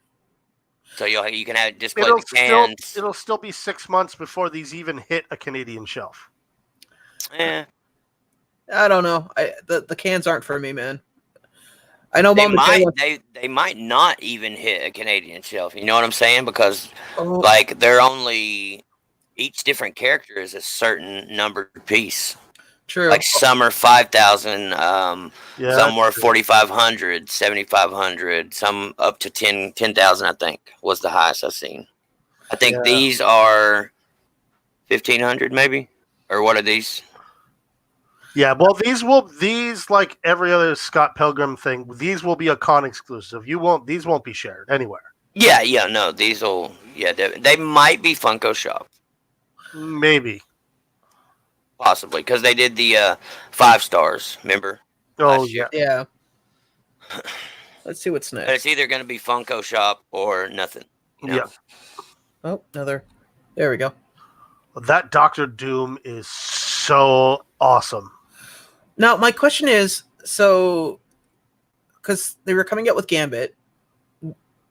So you can have display the cans. It'll still be 6 months before these even hit a Canadian shelf. Yeah. I don't know. The cans aren't for me, man. I know they might not even hit a Canadian shelf. You know what I'm saying? Because like they're only each different character is a certain numbered piece. True. Like some are 5,000, some were 4,500, 7,500, some up to 10,000. I think was the highest I've seen. I think these are 1,500 maybe, or what are these? Yeah, well, these like every other Scott Pilgrim thing, these will be a con exclusive. These won't be shared anywhere. Yeah, no, these will. Yeah, they might be Funko Shop. Maybe. Possibly, because they did the 5 stars, remember? Oh, yeah. Yeah. Let's see what's next. But it's either going to be Funko Shop or nothing. You know? Yeah. Oh, another. There we go. That Dr. Doom is so awesome. Now, my question is, so, because they were coming out with Gambit,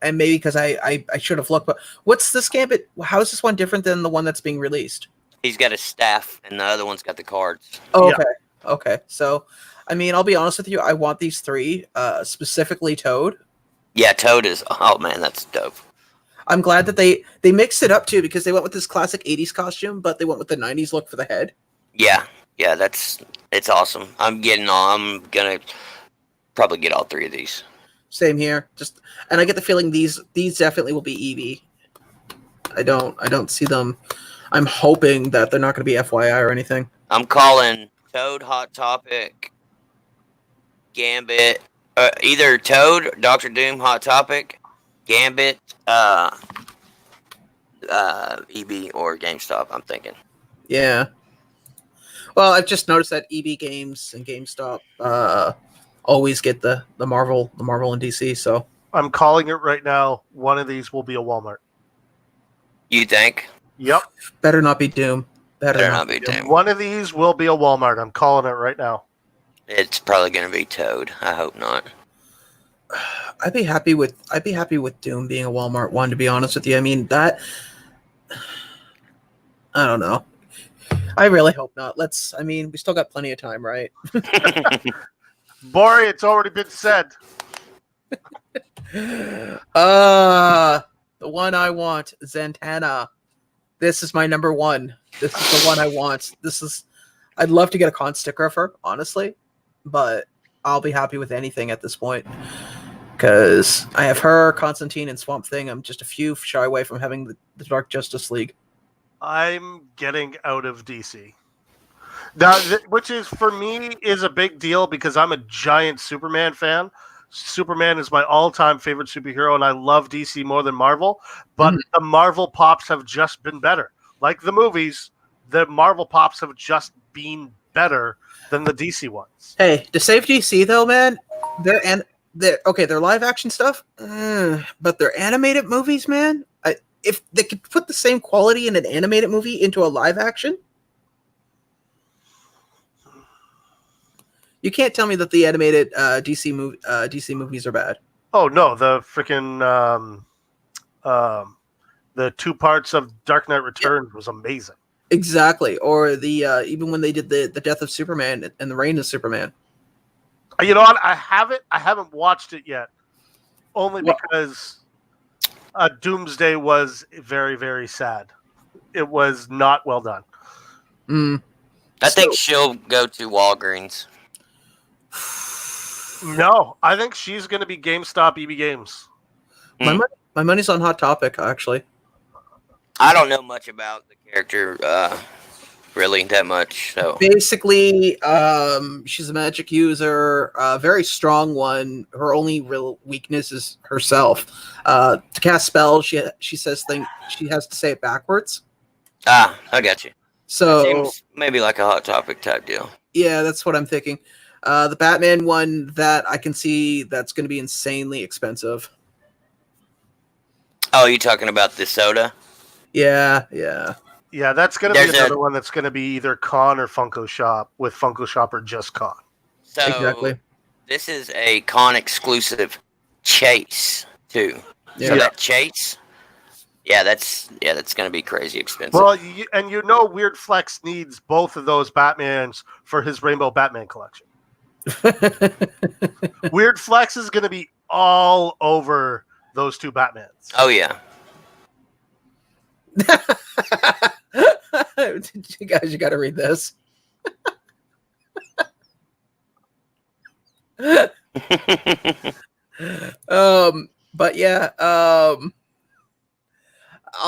and maybe because I should have looked, but what's this Gambit? How is this one different than the one that's being released? He's got a staff, and the other one's got the cards. Oh, okay. Yeah. Okay. So, I mean, I'll be honest with you. I want these 3, specifically Toad. Yeah, Toad is... Oh, man, that's dope. I'm glad that they mixed it up, too, because they went with this classic 80s costume, but they went with the 90s look for the head. Yeah, it's awesome. I'm going to probably get all 3 of these. Same here. And I get the feeling these definitely will be Eevee. I don't see them... I'm hoping that they're not going to be FYI or anything. I'm calling Toad Hot Topic, Gambit, either Toad, Dr. Doom Hot Topic, Gambit, EB or GameStop. I'm thinking. Yeah. Well, I've just noticed that EB Games and GameStop always get the Marvel and DC. So I'm calling it right now. One of these will be a Walmart. You think? Yep. Better not be Doom. Better not be Doom. One of these will be a Walmart. I'm calling it right now. It's probably going to be Toad. I hope not. I'd be happy with Doom being a Walmart one, to be honest with you. I mean, that I don't know. I really hope not. We still got plenty of time, right? Bori, it's already been said. The one I want, Zatanna. This is my number 1. This is the one I want. I'd love to get a con sticker of her, honestly, but I'll be happy with anything at this point. Because I have her, Constantine, and Swamp Thing. I'm just a few shy away from having the Dark Justice League. I'm getting out of DC. Now, which is, for me, is a big deal because I'm a giant Superman fan. Superman is my all-time favorite superhero, and I love DC more than Marvel. But the Marvel pops have just been better. Like the movies, the Marvel pops have just been better than the DC ones. Hey, to save DC though, man, they're live action stuff, but they're animated movies, man. If they could put the same quality in an animated movie into a live action, you can't tell me that the animated DC movies are bad. Oh no, the freaking the 2 parts of Dark Knight Returns was amazing. Exactly, or the even when they did the Death of Superman and the Reign of Superman. You know what? I haven't watched it yet, only because Doomsday was very, very sad. It was not well done. I think she'll go to Walgreens. No, I think she's going to be GameStop EB Games. My money's on Hot Topic, actually. I don't know much about the character, really that much. So basically, she's a magic user, a very strong one. Her only real weakness is herself. To cast spells, she says things. She has to say it backwards. I got you. So seems maybe like a Hot Topic type deal. Yeah, that's what I'm thinking. The Batman one that I can see that's going to be insanely expensive. Oh, you talking about the soda? Yeah. Yeah, that's going to be another one that's going to be either Con or Funko Shop, with Funko Shop or just Con. So exactly. This is a Con exclusive chase too. Yeah. So that chase, that's going to be crazy expensive. Well, Weird Flex needs both of those Batmans for his Rainbow Batman collection. Weird Flex is going to be all over those 2 Batmans. Oh yeah. You guys, you got to read this. But yeah, I'll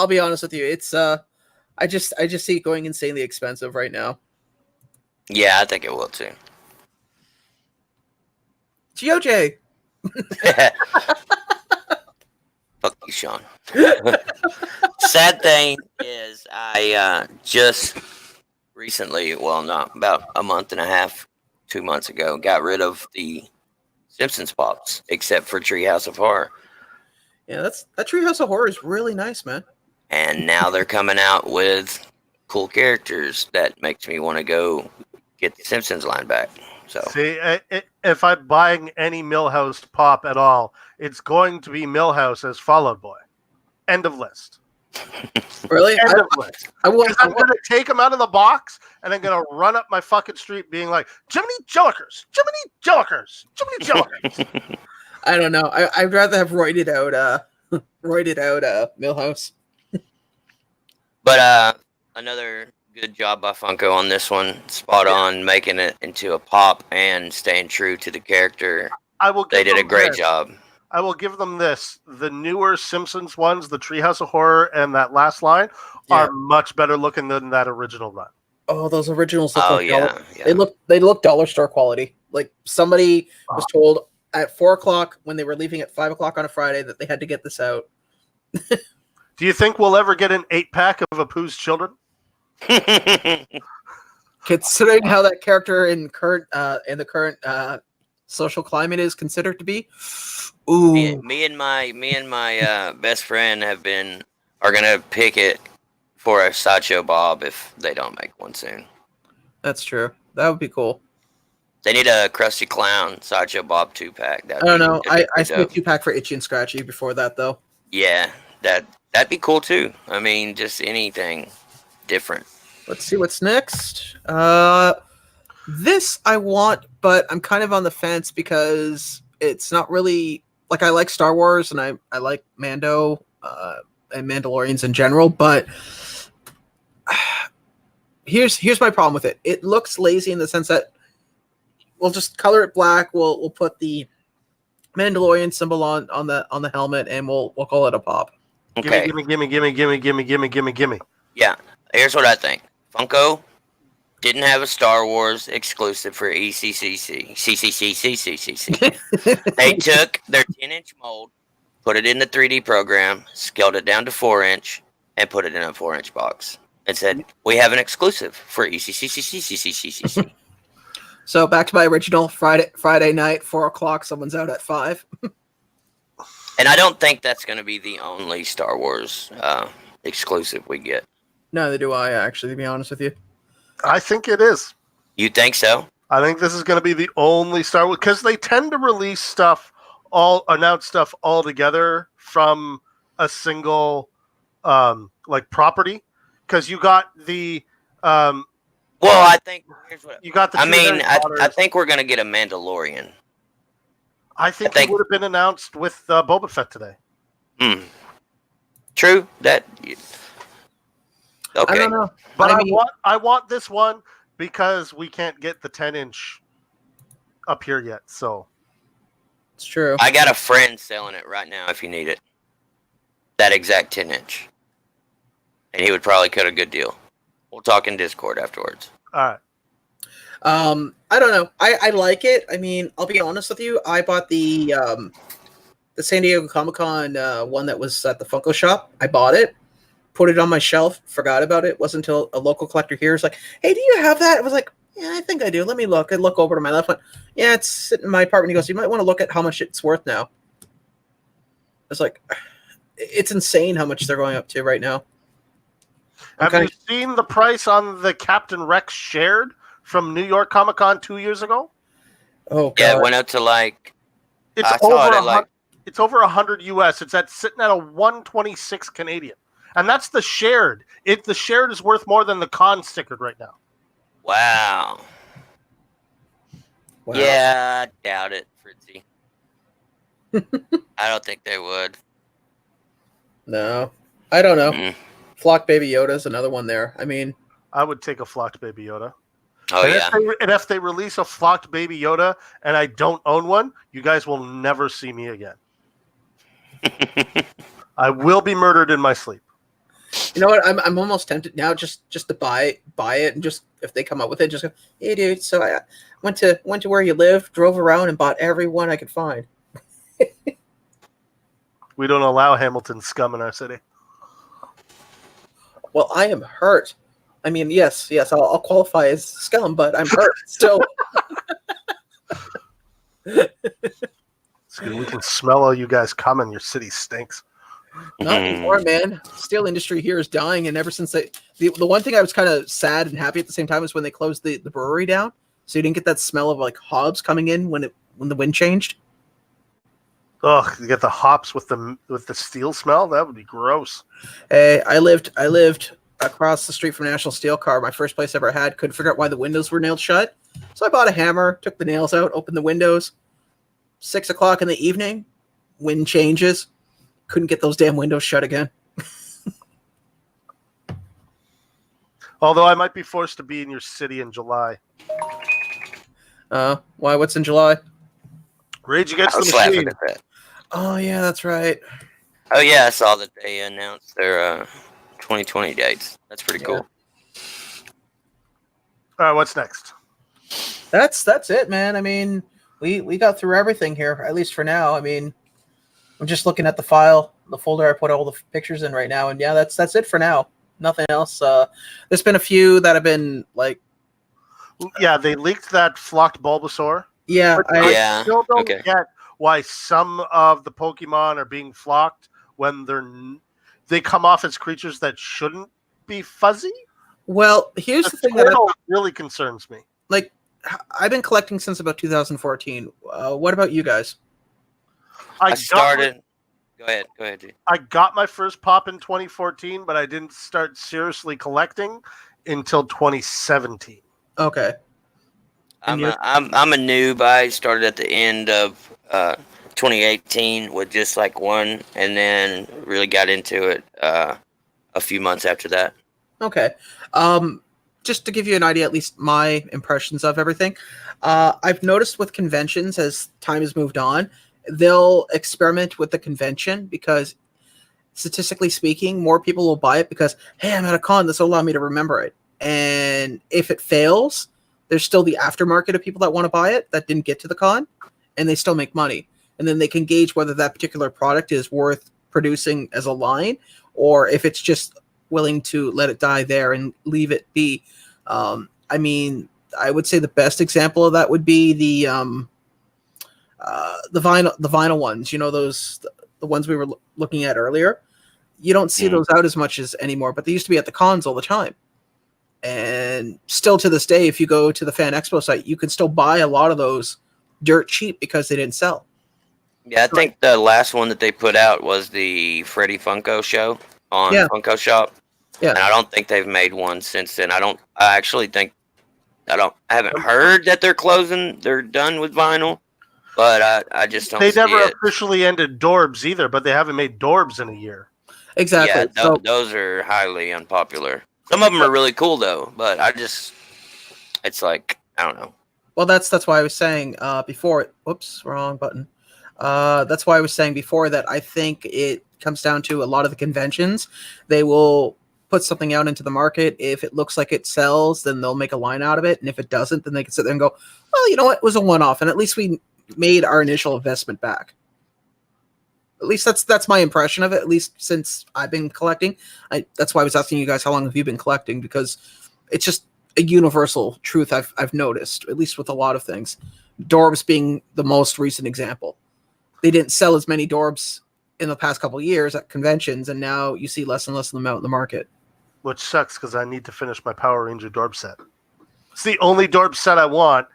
be honest with you. It's I just see it going insanely expensive right now. Yeah, I think it will too. YoJay. Fuck you, Sean. Sad thing is, I just recently, well, not about a month and a half, 2 months ago, got rid of the Simpsons pops, except for Treehouse of Horror. Yeah, that Treehouse of Horror is really nice, man. And now they're coming out with cool characters that makes me want to go get the Simpsons line back. So see, if I'm buying any Millhouse pop at all, it's going to be Millhouse as Fall Out Boy. End of list. Really? End of list. I'm going to take him out of the box, and I'm going to run up my fucking street being like, Jiminy Jillikers! Jiminy Jillikers! Jiminy Jillikers! I don't know. I'd rather have roided out Millhouse. But another good job by Funko on this one. Spot on, making it into a pop and staying true to the character. They did a great job. I will give them this. The newer Simpsons ones, the Treehouse of Horror and that last line, are much better looking than that original run. Oh, those originals look yeah. They look dollar store quality. Like somebody was told at 4:00 when they were leaving at 5:00 on a Friday that they had to get this out. Do you think we'll ever get an 8-pack of Apu's Children? Considering how that character in the current social climate is considered to be, ooh. Me and my best friend are gonna pick it for a Sideshow Bob if they don't make one soon. That's true. That would be cool. They need a Krusty Clown Sideshow Bob 2-pack. I don't know. I see a 2-pack for Itchy and Scratchy before that though. Yeah, that'd be cool too. I mean, just anything different. Let's see what's next. This I want, but I'm kind of on the fence because it's not really like, I like Star Wars and I like Mando and Mandalorians in general, but here's my problem with it. It looks lazy in the sense that we'll just color it black. We'll put the Mandalorian symbol on the helmet and we'll call it a pop. Okay. Gimme. Yeah. Here's what I think. Funko, didn't have a Star Wars exclusive for ECCC. CCCCCCC. They took their 10-inch mold, put it in the 3D program, scaled it down to 4-inch, and put it in a 4-inch box. And said, we have an exclusive for ECCCCCCCC. So back to my original Friday night, 4:00. Someone's out at 5. And I don't think that's going to be the only Star Wars exclusive we get. Neither do I, actually, to be honest with you. I think it is. You think so? I think this is going to be the only Star Wars, because they tend to release announce stuff all together from a single property. Because you got the well, I think here's what you got the. I think we're going to get a Mandalorian. I think it would have been announced with Boba Fett today. True. That. Okay. I don't know, but I want this one because we can't get the 10-inch up here yet. So it's true. I got a friend selling it right now. If you need it, that exact 10-inch, and he would probably cut a good deal. We'll talk in Discord afterwards. All right. I don't know. I like it. I mean, I'll be honest with you. I bought the San Diego Comic-Con one that was at the Funko shop. I bought it, put it on my shelf, forgot about it. It wasn't until a local collector here was like, "Hey, do you have that?" I was like, "Yeah, I think I do. Let me look." I look over to my left one. Yeah, it's sitting in my apartment. He goes, "You might want to look at how much it's worth now." I was like, it's insane how much they're going up to right now. Have you seen the price on the Captain Rex shared from New York Comic Con 2 years ago? Oh, God. Yeah, it went up to like. It's over 100 US. It's sitting at a 126 Canadian, and that's the shared. The shared is worth more than the con stickered right now. Wow. Yeah, I doubt it, Fritzy. I don't think they would. No, I don't know. Flock Baby Yoda is another one there. I mean, I would take a flocked Baby Yoda. Oh, yeah. If they release a flocked Baby Yoda and I don't own one, you guys will never see me again. I will be murdered in my sleep. You know what? I'm almost tempted now just to buy it, and just if they come up with it, just go, "Hey, dude, so I went to where you live, drove around, and bought every one I could find." We don't allow Hamilton scum in our city. Well, I am hurt. I mean, yes, I'll qualify as scum, but I'm hurt still. We can smell all you guys coming. Your city stinks. Not anymore, man. Steel industry here is dying, and ever since the one thing I was kind of sad and happy at the same time is when they closed the brewery down, so you didn't get that smell of like hops coming in when the wind changed. Ugh, you get the hops with the steel smell. That would be gross. Hey, I lived across the street from National Steel Car. My first place I ever had. Couldn't figure out why the windows were nailed shut, so I bought a hammer, took the nails out, opened the windows. 6 o'clock in the evening, wind changes. Couldn't get those damn windows shut again. Although I might be forced to be in your city in July. Why? What's in July? Rage Against the Machine. Oh yeah, that's right. Oh yeah, I saw that they announced their 2020 dates. That's pretty cool. All right, what's next? That's it, man. I mean, we got through everything here, at least for now. I mean, I'm just looking at the folder I put all the pictures in right now, and yeah, that's it for now. Nothing else. There's been a few that have been like. Yeah, they leaked that flocked Bulbasaur. Yeah, I still don't get why some of the Pokemon are being flocked when they come off as creatures that shouldn't be fuzzy. Well, here's the thing that really concerns me. Like, I've been collecting since about 2014. What about you guys? I started. Go ahead, dude. I got my first pop in 2014, but I didn't start seriously collecting until 2017. Okay. I'm a noob. I started at the end of 2018 with just like one, and then really got into it a few months after that. Okay. Just to give you an idea, at least my impressions of everything, I've noticed with conventions as time has moved on, they'll experiment with the convention because statistically speaking, more people will buy it because, hey, I'm at a con. This will allow me to remember it. And if it fails, there's still the aftermarket of people that want to buy it that didn't get to the con, and they still make money. And then they can gauge whether that particular product is worth producing as a line, or if it's just willing to let it die there and leave it be. I mean, I would say the best example of that would be the vinyl ones. You know, the ones we were looking at earlier. You don't see those out as much as anymore, but they used to be at the cons all the time. And still to this day, if you go to the Fan Expo site, you can still buy a lot of those dirt cheap because they didn't sell. Yeah, I think the last one that they put out was the Freddy Funko show on Funko Shop. Yeah. And I don't think they've made one since then. I haven't heard that they're done with vinyl, but I just don't see it. They never officially ended Dorbs either, but they haven't made Dorbs in a year. Exactly. Yeah, those are highly unpopular. Some of them are really cool though, but it's like, I don't know. Well, that's why I was saying before. Whoops, wrong button. That's why I was saying before that I think it comes down to a lot of the conventions. They will put something out into the market. If it looks like it sells, then they'll make a line out of it. And if it doesn't, then they can sit there and go, well, you know what? It was a one-off. And at least we made our initial investment back. At least that's my impression of it, at least since I've been collecting. That's why I was asking you guys, how long have you been collecting? Because it's just a universal truth I've noticed, at least with a lot of things. Dorbs being the most recent example. They didn't sell as many Dorbs in the past couple of years at conventions, and now you see less and less of them out in the market. Which sucks because I need to finish my Power Ranger Dorb set. It's the only Dorb set I want.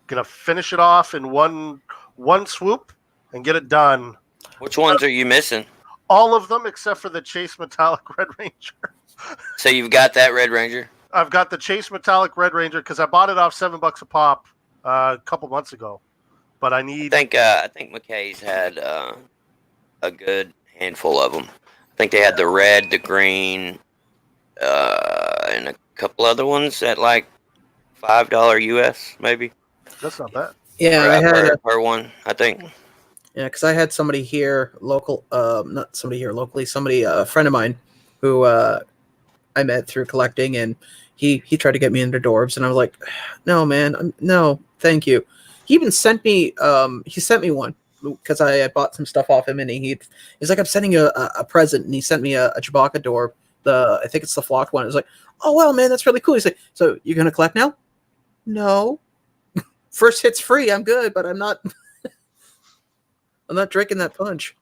Gonna finish it off in one swoop and get it done. Which ones are you missing? All of them except for the Chase Metallic Red Ranger. So you've got that Red Ranger? I've got the Chase Metallic Red Ranger because I bought it off $7 a pop a couple months ago. But I think McKay's had a good handful of them. I think they had the red, the green, and a couple other ones at like $5 US, maybe. That's not bad. Yeah, per one, I think. Yeah, because I had somebody here, not somebody here locally, a friend of mine who I met through collecting, and he tried to get me into Dorbs, and I was like, no, man, no, thank you. He even sent me, one because I bought some stuff off him, and he's like, I'm sending you a present, and he sent me a Chewbacca Dorb. I think it's the flocked one. I was like, oh, well, man, that's really cool. He's like, so you're going to collect now? No. First hit's free. I'm good, but I'm not. I'm not drinking that punch.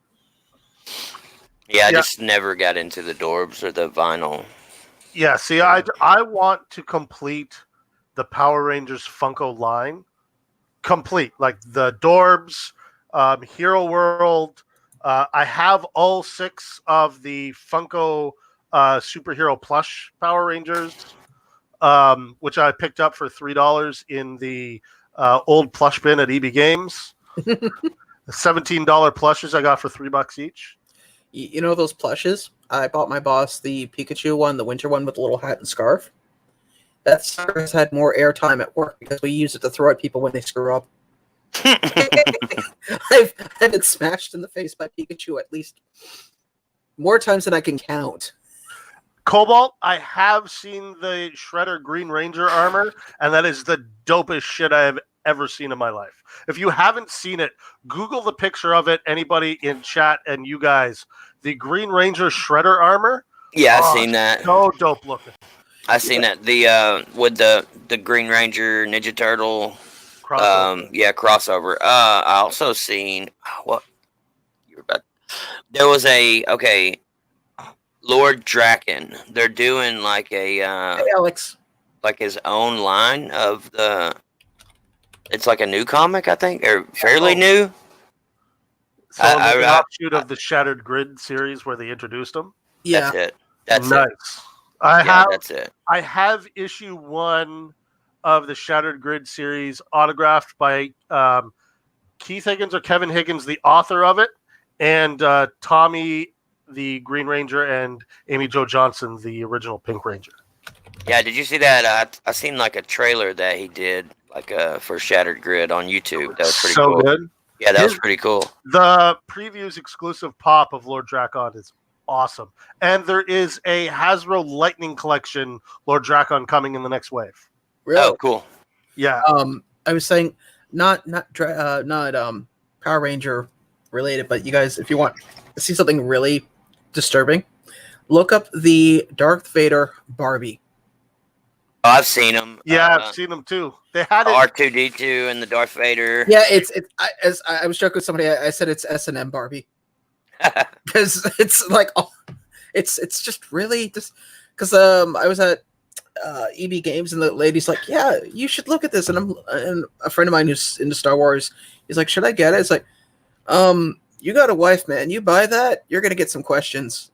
Yeah, I just never got into the Dorbs or the vinyl. Yeah, see, I want to complete the Power Rangers Funko line. Complete. Like the Dorbs, Hero World. I have all 6 of the Funko superhero plush Power Rangers, which I picked up for $3 in the old plush bin at EB Games. The $17 plushes I got for $3 each. You know those plushes? I bought my boss the Pikachu one, the winter one with the little hat and scarf. That has had more airtime at work because we use it to throw at people when they screw up. I've been smashed in the face by Pikachu at least more times than I can count. Cobalt, I have seen the Shredder Green Ranger armor, and that is the dopest shit I have ever seen in my life. If you haven't seen it, Google the picture of it, anybody in chat and you guys. The Green Ranger Shredder armor. Yeah, I've seen that. So dope looking. I've seen that. The with the Green Ranger Ninja Turtle crossover. I also seen what you were about. There was Lord Draken. They're doing like hey, Alex. like his own line of the. It's like a new comic, I think, or fairly new. So an offshoot of the Shattered Grid series where they introduced them. Yeah, that's it. That's nice. it. That's it. I have issue 1 of the Shattered Grid series autographed by Keith Higgins or Kevin Higgins, the author of it, and Tommy, the Green Ranger, and Amy Jo Johnson, the original Pink Ranger. Yeah, did you see that? I seen like a trailer that he did like for Shattered Grid on YouTube. That was pretty cool. Good. Yeah, that was pretty cool. The previews exclusive pop of Lord Drakon is awesome. And there is a Hasbro Lightning Collection Lord Drakon coming in the next wave. Really? Oh, cool. Yeah. I was saying not Power Ranger related, but you guys, if you want to see something really disturbing, look up the Darth Vader Barbie. Oh, I've seen them. Yeah, I've seen them too. They had it. R2D2 and the Darth Vader. Yeah, as I was joking with somebody, I said it's S&M Barbie because it's like, oh, it's just really just because I was at EB Games and the lady's like, yeah, you should look at this, and a friend of mine who's into Star Wars, he's like, should I get it? It's like, you got a wife, man. You buy that, you're gonna get some questions.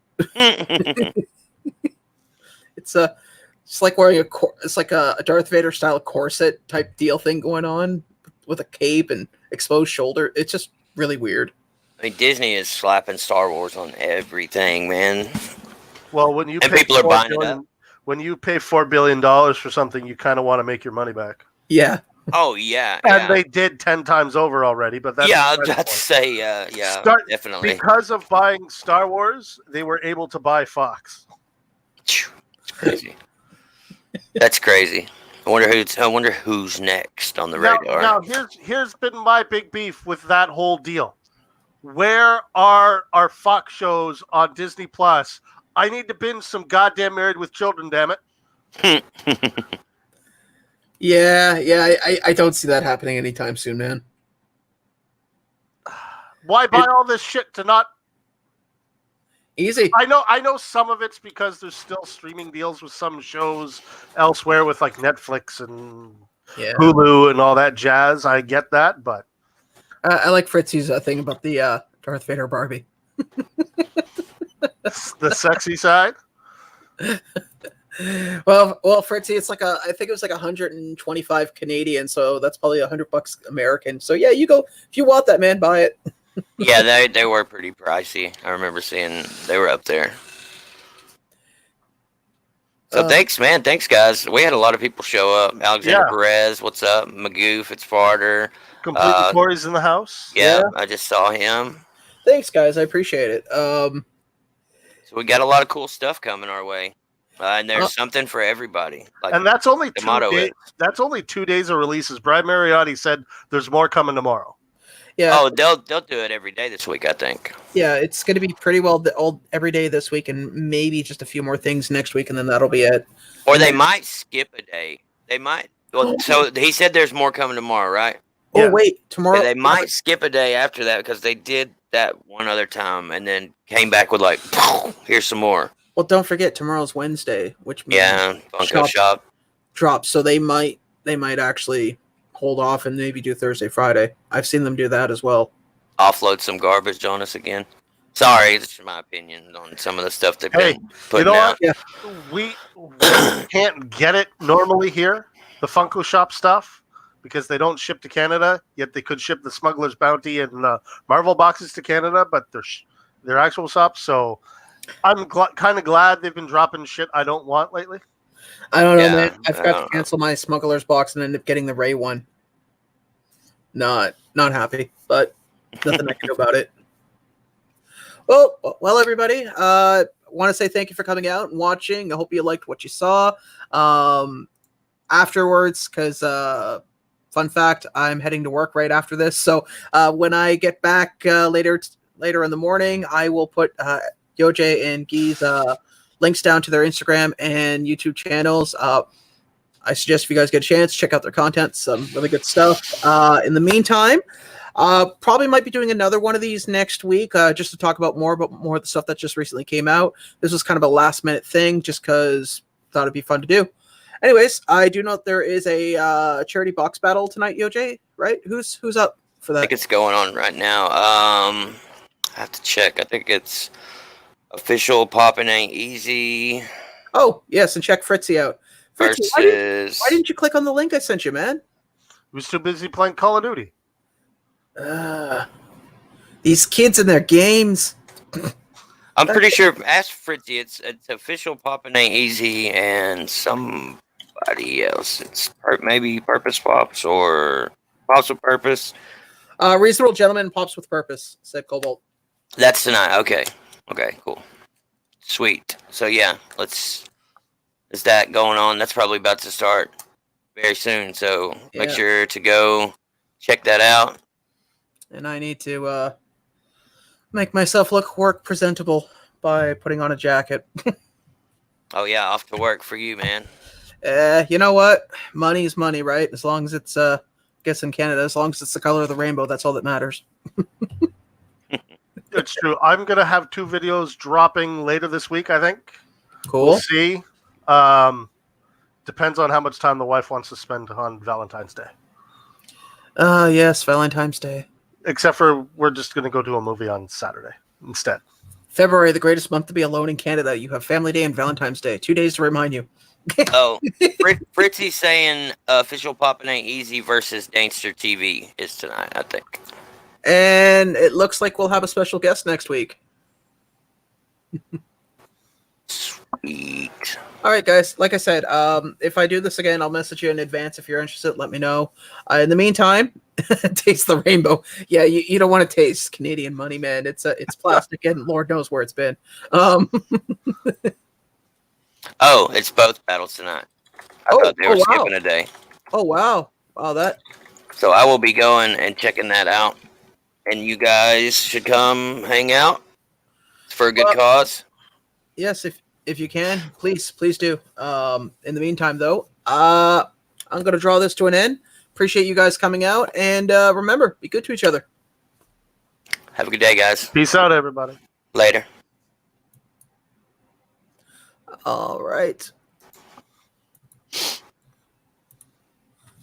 It's like wearing it's like a Darth Vader style corset type deal thing going on with a cape and exposed shoulder. It's just really weird. I mean, Disney is slapping Star Wars on everything, man. Well, when you And pay people are $4 buying it billion- up. when you pay $4 billion for something, you kind of want to make your money back. Yeah. Oh, yeah. And they did 10 times over already, but that's I was about to say, yeah, definitely. Because of buying Star Wars, they were able to buy Fox. It's crazy. That's crazy. I wonder who's next on the radar. Now here's been my big beef with that whole deal. Where are our Fox shows on Disney Plus? I need to binge some goddamn Married with Children, damn it. Yeah, I don't see that happening anytime soon, man. Why buy all this shit to not? Easy. I know some of it's because there's still streaming deals with some shows elsewhere with like Netflix and Hulu and all that jazz. I get that, but I like Fritzy's thing about the Darth Vader Barbie. the sexy side. Well, Fritzy, it's like I think it was like 125 Canadian, so that's probably $100 American. So yeah, you go if you want that, man, buy it. Yeah, they were pretty pricey. I remember seeing they were up there. So thanks, man. Thanks, guys. We had a lot of people show up. Alexander Perez, what's up? Magoo Fitzfarter. Completely Corey's in the house. Yeah, I just saw him. Thanks, guys. I appreciate it. So we got a lot of cool stuff coming our way. And there's something for everybody. Like, and that's only the motto 2 days. is. That's only 2 days of releases. Brian Mariotti said there's more coming tomorrow. Yeah. Oh, they'll do it every day this week, I think. Yeah, it's going to be pretty well every day this week, and maybe just a few more things next week, and then that'll be it. Or they might skip a day. They might. Well, so he said there's more coming tomorrow, right? Oh, wait, tomorrow? Yeah, they might skip a day after that because they did that one other time and then came back with like, here's some more. Well, don't forget tomorrow's Wednesday, which means Funko Shop drops. So they might actually hold off and maybe do Thursday, Friday. I've seen them do that as well. Offload some garbage on us again. Sorry, this is my opinion on some of the stuff they've been putting out. Yeah. We can't get it normally here, the Funko Shop stuff, because they don't ship to Canada. Yet they could ship the Smuggler's Bounty and Marvel boxes to Canada, but they're actual shops. So I'm kind of glad they've been dropping shit I don't want lately. I don't know, man. I forgot to cancel my Smuggler's box and ended up getting the Ray one. Not happy, but nothing I can do about it. Well, everybody. Want to say thank you for coming out and watching. I hope you liked what you saw. Afterwards, because fun fact, I'm heading to work right after this. So when I get back later in the morning, I will put YoJay and Gee's links down to their Instagram and YouTube channels. I suggest if you guys get a chance, check out their content. Some really good stuff. In the meantime, probably might be doing another one of these next week, just to talk about more of the stuff that just recently came out. This was kind of a last minute thing, just because thought it'd be fun to do. Anyways, I do know there is a charity box battle tonight, YoJay, right? Who's up for that? I think it's going on right now. I have to check. I think it's official Poppin' Ain't Easy. Oh, yes, and check Fritzy out. Fritzy, versus... why didn't you click on the link I sent you, man? I was too busy playing Call of Duty. These kids and their games. I'm pretty sure, ask Fritzy, it's official Poppin' Ain't Easy and somebody else. It's maybe Purpose Pops or Pops with Purpose. Reasonable Gentleman Pops with Purpose, said Cobalt. That's tonight. Okay, cool. Sweet. So yeah, is that going on? That's probably about to start very soon. So make Yeah. sure to go check that out. And I need to make myself look work presentable by putting on a jacket. Oh yeah, off to work for you, man. You know what? Money's money, right? As long as it's gets in Canada, as long as it's the color of the rainbow, that's all that matters. It's true. I'm gonna have 2 videos dropping later this week. I think. Cool. We'll see. Depends on how much time the wife wants to spend on Valentine's Day. Yes, Valentine's Day. Except for we're just gonna go to a movie on Saturday instead. February, the greatest month to be alone in Canada. You have Family Day and Valentine's Day. 2 days to remind you. Oh, Fritzy's saying official Poppin' Ain't Easy versus Dankster TV is tonight, I think. And it looks like we'll have a special guest next week. Sweet. All right, guys. Like I said, if I do this again, I'll message you in advance. If you're interested, let me know. In the meantime, taste the rainbow. Yeah, you don't want to taste Canadian money, man. It's plastic, and Lord knows where it's been. Oh, it's both battles tonight. I thought they were skipping a day. Oh wow, that. So I will be going and checking that out, and you guys should come hang out for a good cause. Yes, if you can, please do. In the meantime, though, I'm gonna draw this to an end. Appreciate you guys coming out, and remember, be good to each other. Have a good day, guys. Peace out, everybody. Later. All right.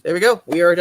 There we go. We are done.